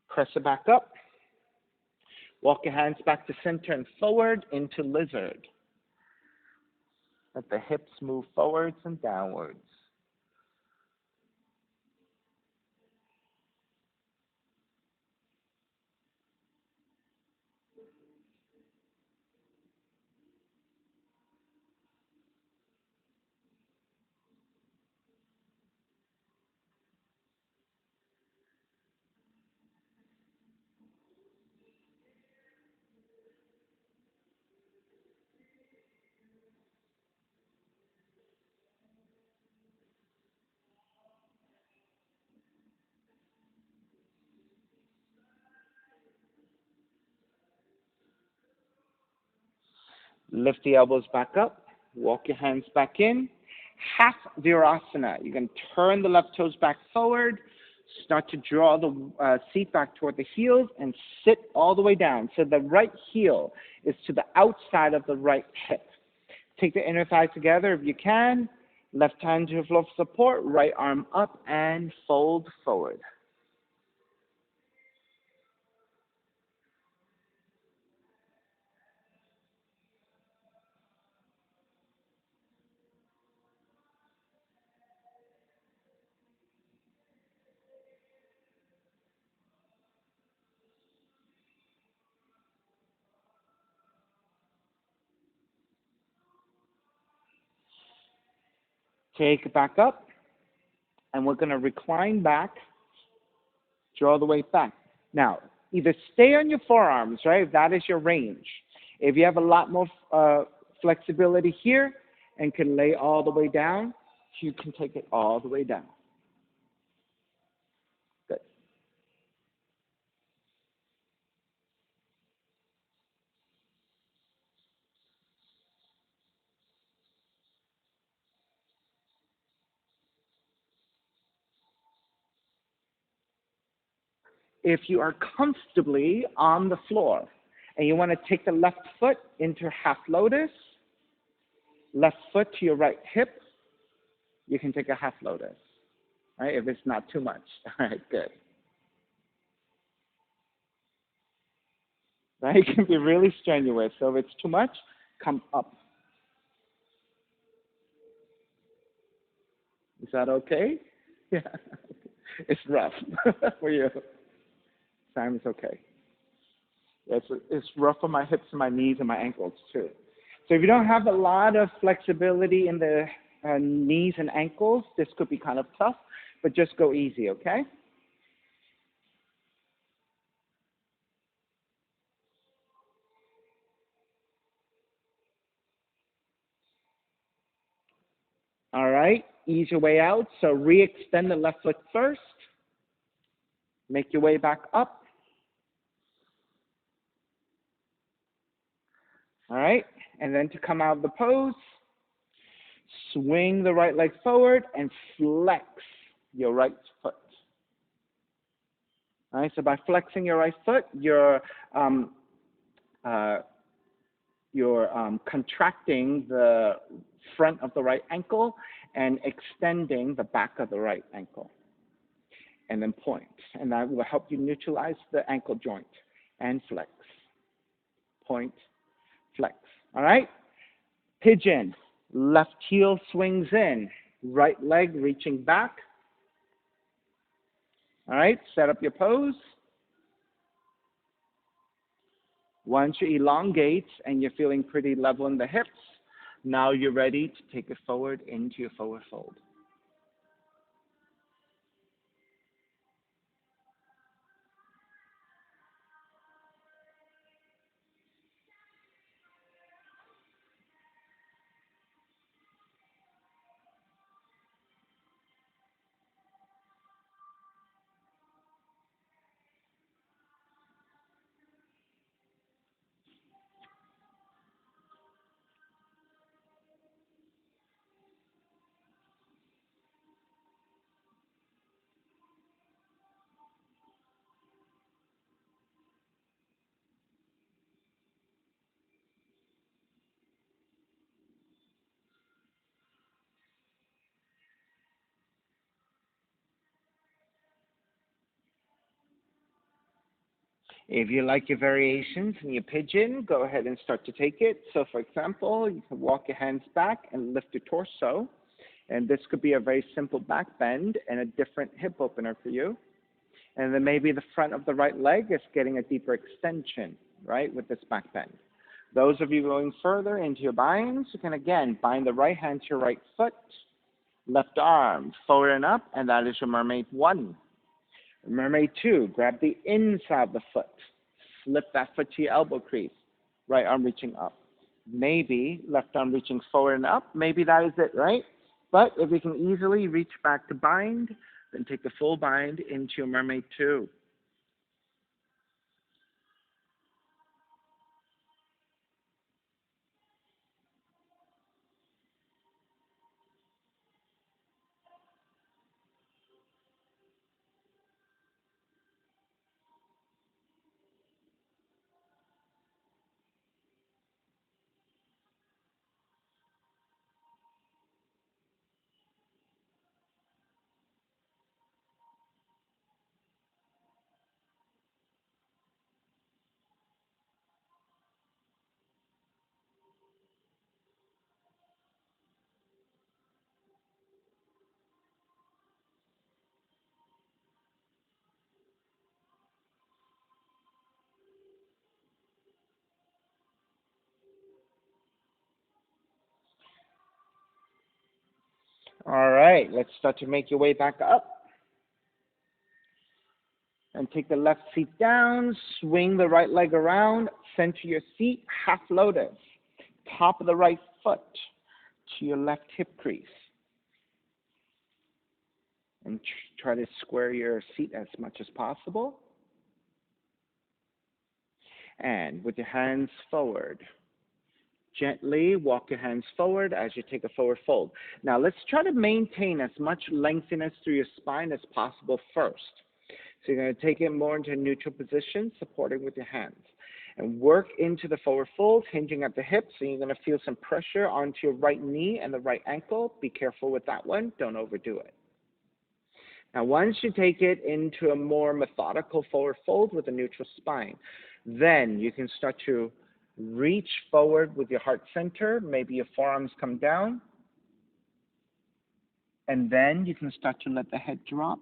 Press it back up. Walk your hands back to center and forward into lizard. Let the hips move forwards and downwards. Lift the elbows back up. Walk your hands back in. Half Virasana. You're going to turn the left toes back forward. Start to draw the seat back toward the heels and sit all the way down. So the right heel is to the outside of the right hip. Take the inner thigh together if you can. Left hand to the floor for support. Right arm up and fold forward. Take it back up. And we're going to recline back. Draw the weight back. Now, either stay on your forearms, right, if that is your range. If you have a lot more flexibility here and can lay all the way down, you can take it all the way down. Good. If you are comfortably on the floor and you want to take the left foot into half lotus, left foot to your right hip, you can take a half lotus, right, if it's not too much. All right, good. Right, it can be really strenuous, so if it's too much, come up. Is that okay? Yeah. It's rough for you. Sam, it's okay. It's rough on my hips and my knees and my ankles too. So if you don't have a lot of flexibility in the knees and ankles, this could be kind of tough, but just go easy, okay? All right, ease your way out. So re-extend the left foot first. Make your way back up. All right? And then to come out of the pose, swing the right leg forward and flex your right foot. All right, so by flexing your right foot, um, uh, you're contracting the front of the right ankle and extending the back of the right ankle. And then point. And that will help you neutralize the ankle joint. And flex. Point, flex. All right? Pigeon. Left heel swings in. Right leg reaching back. All right? Set up your pose. Once you elongate and you're feeling pretty level in the hips, now you're ready to take it forward into your forward fold. If you like your variations in your pigeon, go ahead and start to take it. So, for example, you can walk your hands back and lift your torso. And this could be a very simple back bend and a different hip opener for you. And then maybe the front of the right leg is getting a deeper extension, right, with this back bend. Those of you going further into your binds, you can again bind the right hand to your right foot, left arm forward and up, and that is your mermaid 1. Mermaid 2, grab the inside of the foot. Flip that foot to your elbow crease. Right arm reaching up. Maybe left arm reaching forward and up. Maybe that is it, right? But if you can easily reach back to bind, then take the full bind into your Mermaid 2. All right, let's start to make your way back up. And take the left seat down, swing the right leg around, center your seat, half lotus. Top of the right foot to your left hip crease. And try to square your seat as much as possible. And with your hands forward, gently walk your hands forward as you take a forward fold. Now let's try to maintain as much lengthiness through your spine as possible first. So you're going to take it more into a neutral position, supporting with your hands. And work into the forward fold, hinging at the hips. So you're going to feel some pressure onto your right knee and the right ankle. Be careful with that one. Don't overdo it. Now, once you take it into a more methodical forward fold with a neutral spine, then you can start to reach forward with your heart center. Maybe your forearms come down. And then you can start to let the head drop.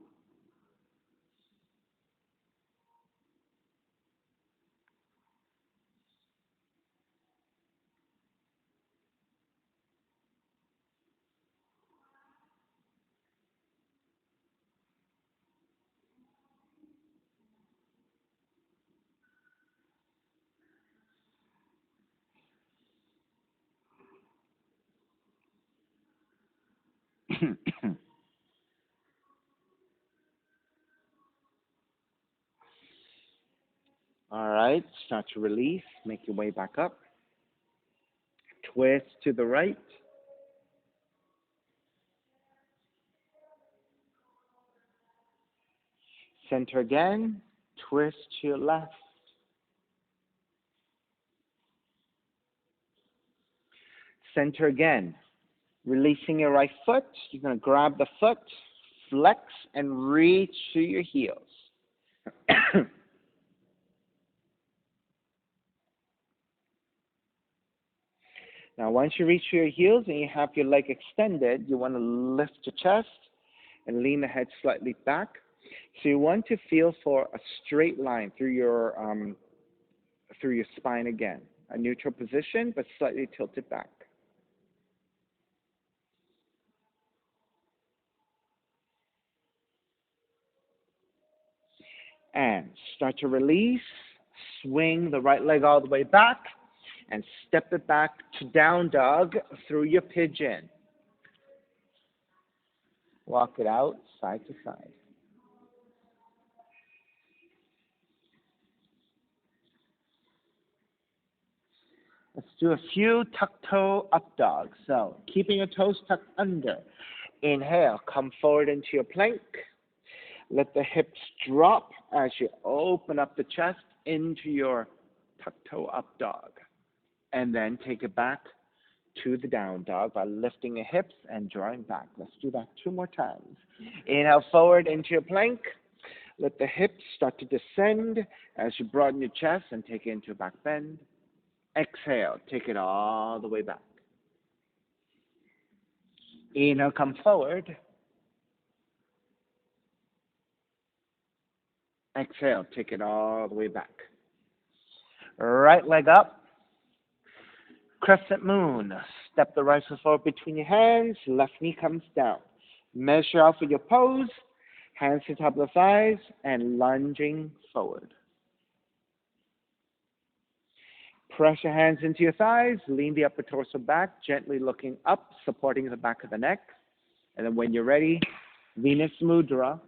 All right, start to release, make your way back up. Twist to the right. Center again. Twist to your left. Center again. Releasing your right foot. You're going to grab the foot, flex, and reach to your heels. Now, once you reach to your heels and you have your leg extended, you want to lift your chest and lean the head slightly back. So you want to feel for a straight line through your spine again. A neutral position, but slightly tilted back. And start to release. Swing the right leg all the way back and step it back to down dog through your pigeon. Walk it out side to side. Let's do a few tuck toe up dogs. So keeping your toes tucked under. Inhale, come forward into your plank. Let the hips drop as you open up the chest into your tuck toe up dog. And then take it back to the down dog by lifting your hips and drawing back. Let's do that 2 more times. Inhale forward into your plank. Let the hips start to descend as you broaden your chest and take it into a back bend. Exhale, take it all the way back. Inhale, come forward. Exhale, take it all the way back. Right leg up. Crescent moon. Step the right foot forward between your hands. Left knee comes down. Measure out for your pose. Hands to top of the thighs and lunging forward. Press your hands into your thighs. Lean the upper torso back, gently looking up, supporting the back of the neck. And then when you're ready, Venus Mudra.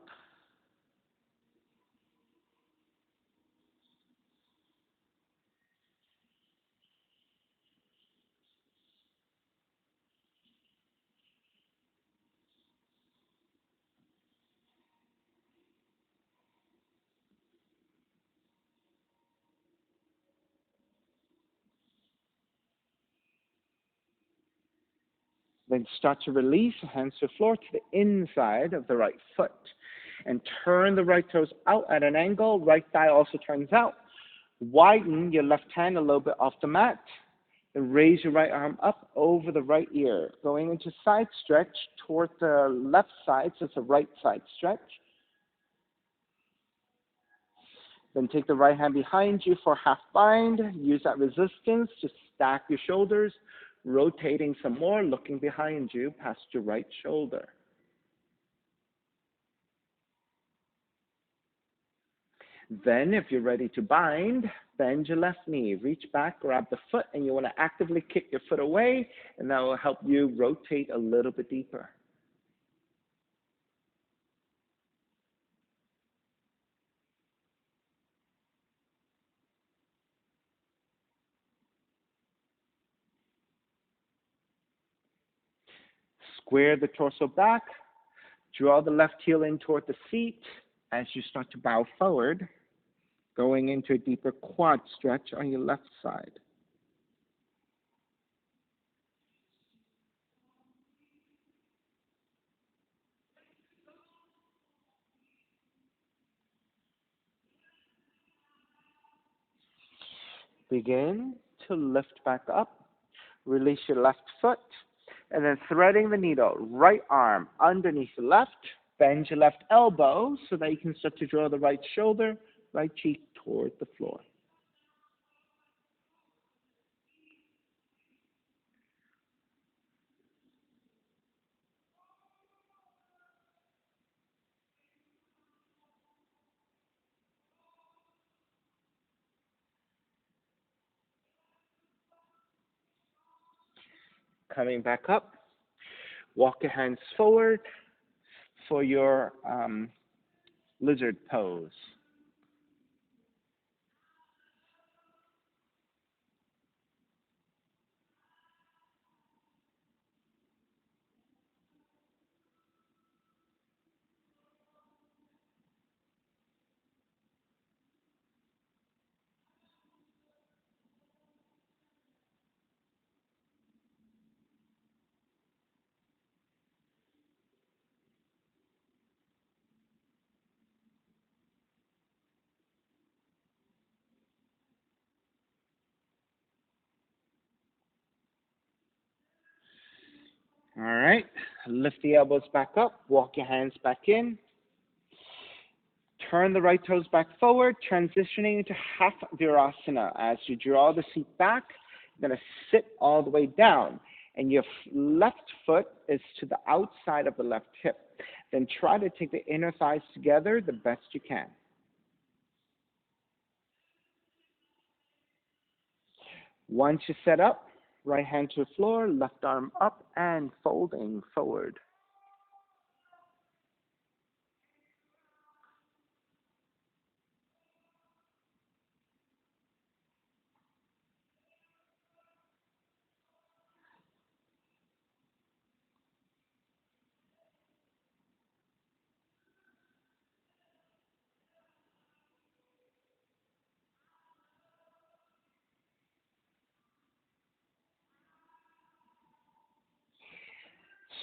Then start to release, hands to the floor to the inside of the right foot. And turn the right toes out at an angle. Right thigh also turns out. Widen your left hand a little bit off the mat. Then raise your right arm up over the right ear. Going into side stretch toward the left side, so it's a right side stretch. Then take the right hand behind you for half bind. Use that resistance to stack your shoulders. Rotating some more, looking behind you past your right shoulder. Then, if you're ready to bind, bend your left knee. Reach back, grab the foot, and you want to actively kick your foot away, and that will help you rotate a little bit deeper. Square the torso back. Draw the left heel in toward the seat as you start to bow forward, going into a deeper quad stretch on your left side. Begin to lift back up. Release your left foot. And then threading the needle, right arm underneath the left. Bend your left elbow so that you can start to draw the right shoulder, right cheek toward the floor. Coming back up. Walk your hands forward for your lizard pose. All right. Lift the elbows back up. Walk your hands back in. Turn the right toes back forward, transitioning into half virasana. As you draw the seat back, you're going to sit all the way down, and your left foot is to the outside of the left hip. Then try to take the inner thighs together the best you can. Once you set up, right hand to the floor, left arm up and folding forward.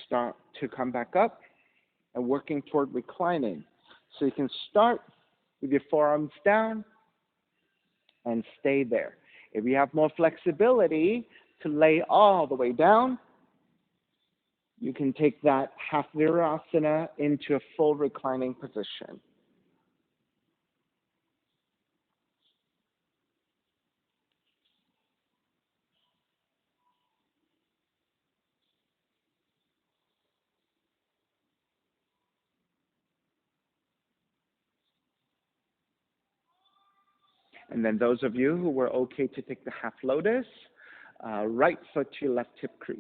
Start to come back up and working toward reclining. So you can start with your forearms down and stay there. If you have more flexibility to lay all the way down, you can take that half virasana into a full reclining position. And then those of you who were okay to take the half lotus, right foot to your left hip crease.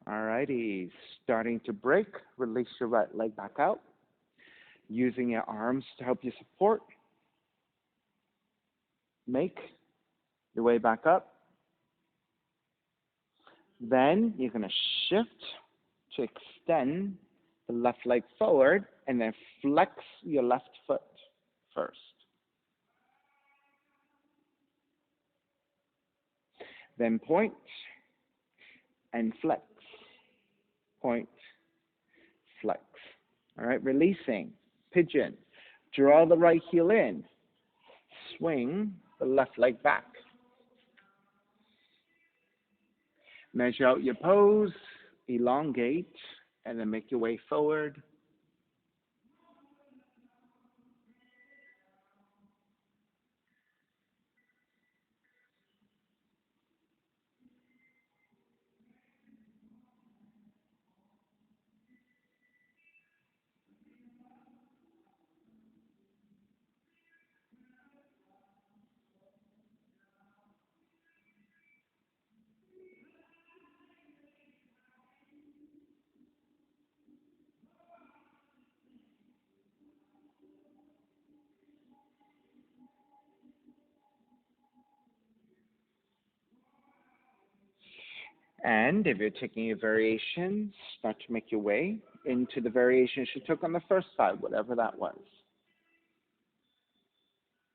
All righty, starting to break, release your right leg back out, using your arms to help you support. Make your way back up. Then you're going to shift to extend the left leg forward and then flex your left foot first. Then point and flex. Point, flex. All right, releasing. Pigeon. Draw the right heel in. Swing the left leg back. Measure out your pose. Elongate. And then make your way forward. And if you're taking a variation, start to make your way into the variations you took on the first side, whatever that was.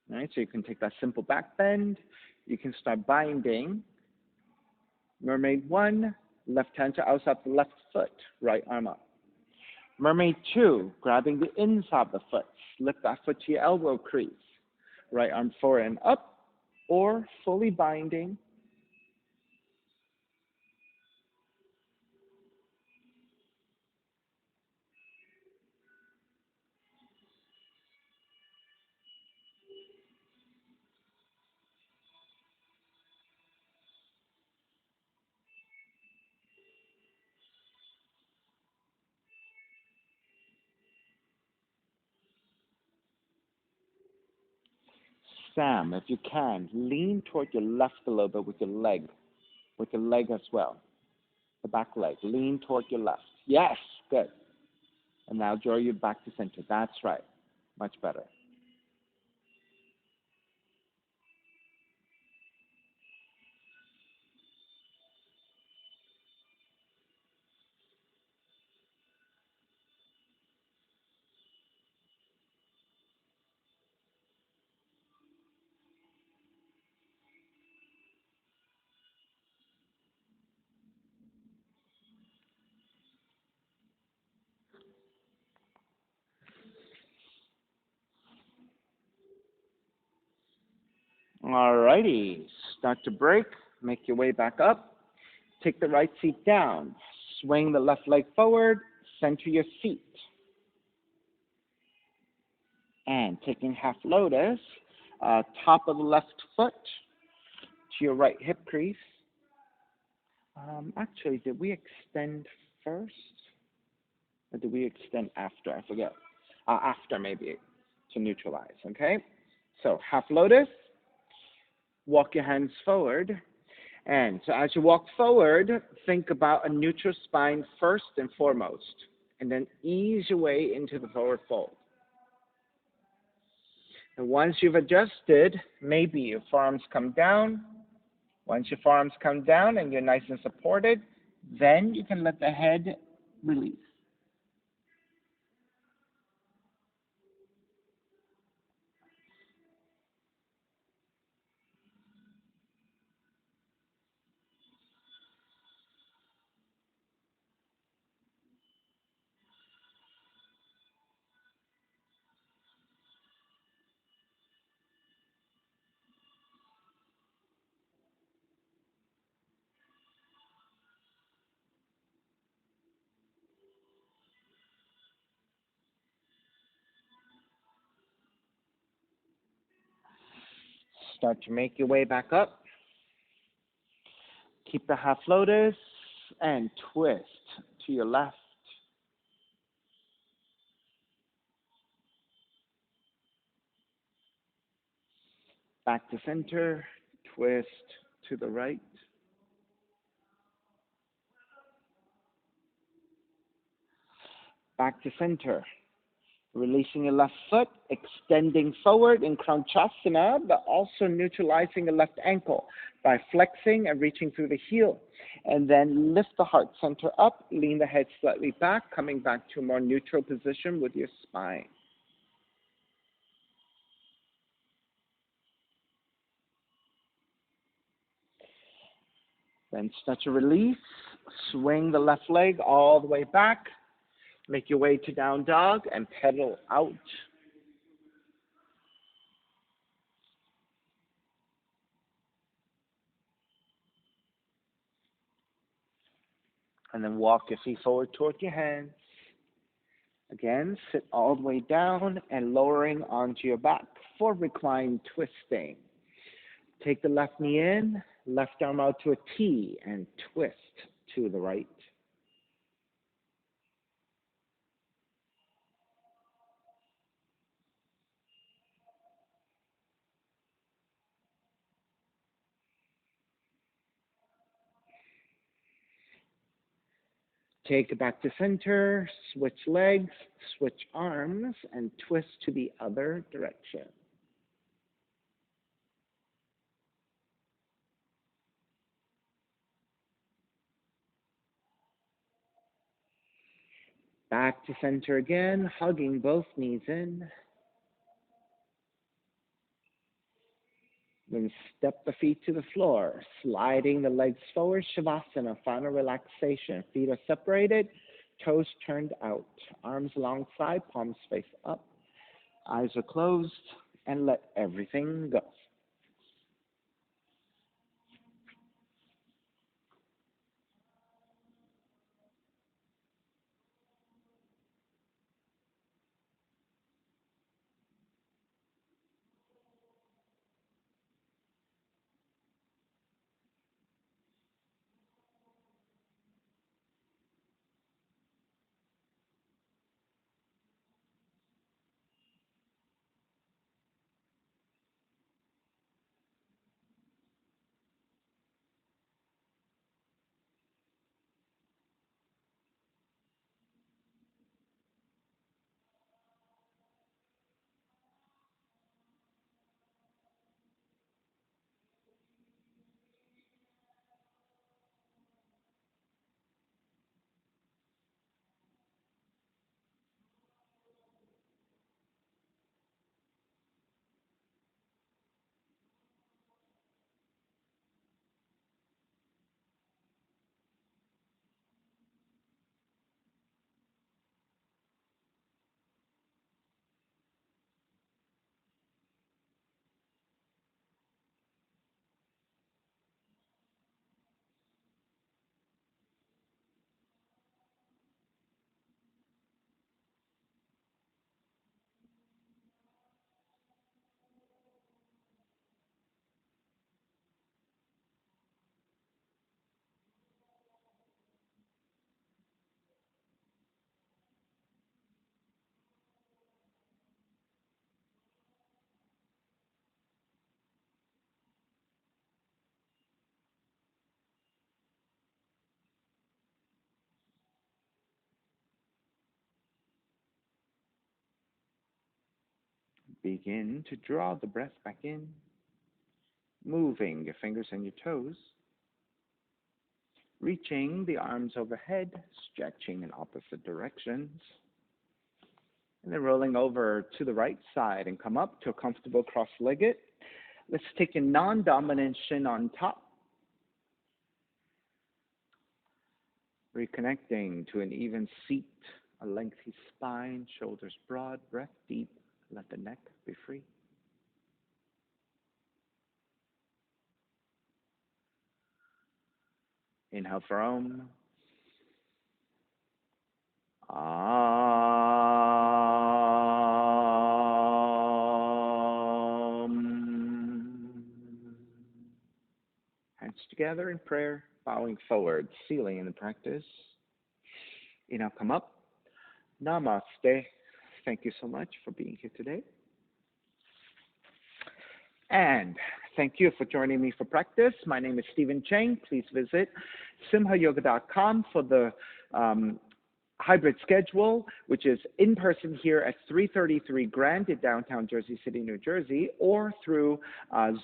All right, so you can take that simple back bend. You can start binding. Mermaid 1, left hand to outside the left foot, right arm up. Mermaid 2, grabbing the inside of the foot. Slip that foot to your elbow crease. Right arm forward and up, or fully binding. Sam, if you can, lean toward your left a little bit with your leg as well. The back leg, lean toward your left. Yes, good. And now draw you back to center. That's right. Much better. Alrighty. Start to break. Make your way back up. Take the right seat down. Swing the left leg forward. Center your feet. And taking half lotus, top of the left foot to your right hip crease. Actually, did we extend first? Or did we extend after? I forget. After, maybe, to neutralize, okay? So, half lotus, walk your hands forward. And so, as you walk forward, think about a neutral spine first and foremost. And then ease your way into the forward fold. And once you've adjusted, maybe your forearms come down. Once your forearms come down and you're nice and supported, then you can let the head release. Start to make your way back up. Keep the half lotus and twist to your left. Back to center, twist to the right. Back to center. Releasing your left foot, extending forward in Kranchasana, but also neutralizing the left ankle by flexing and reaching through the heel. And then lift the heart center up, lean the head slightly back, coming back to a more neutral position with your spine. Then start to release, swing the left leg all the way back, make your way to down dog and pedal out. And then walk your feet forward toward your hands. Again, sit all the way down and lowering onto your back for reclined twisting. Take the left knee in, left arm out to a T and twist to the right. Take it back to center, switch legs, switch arms, and twist to the other direction. Back to center again, hugging both knees in. Then step the feet to the floor, sliding the legs forward, Shavasana, final relaxation. Feet are separated, toes turned out, arms alongside, palms face up, eyes are closed, and let everything go. Begin to draw the breath back in, moving your fingers and your toes, reaching the arms overhead, stretching in opposite directions, and then rolling over to the right side and come up to a comfortable cross-legged. Let's take a non-dominant shin on top, reconnecting to an even seat, a lengthy spine, shoulders broad, breath deep, let the neck be free. Inhale for Om. Hands together in prayer, bowing forward, sealing in the practice. Inhale, come up. Namaste. Thank you so much for being here today. And thank you for joining me for practice. My name is Stephen Chang. Please visit simhayoga.com for the hybrid schedule, which is in person here at 333 Grand in downtown Jersey City, New Jersey, or through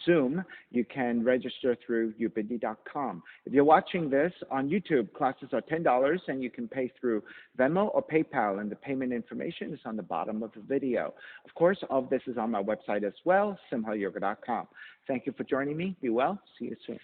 Zoom. You can register through ubindi.com. If you're watching this on YouTube, classes are $10 and you can pay through Venmo or PayPal, and the payment information is on the bottom of the video. Of course, all of this is on my website as well, simhayoga.com. Thank you for joining me. Be well. See you soon.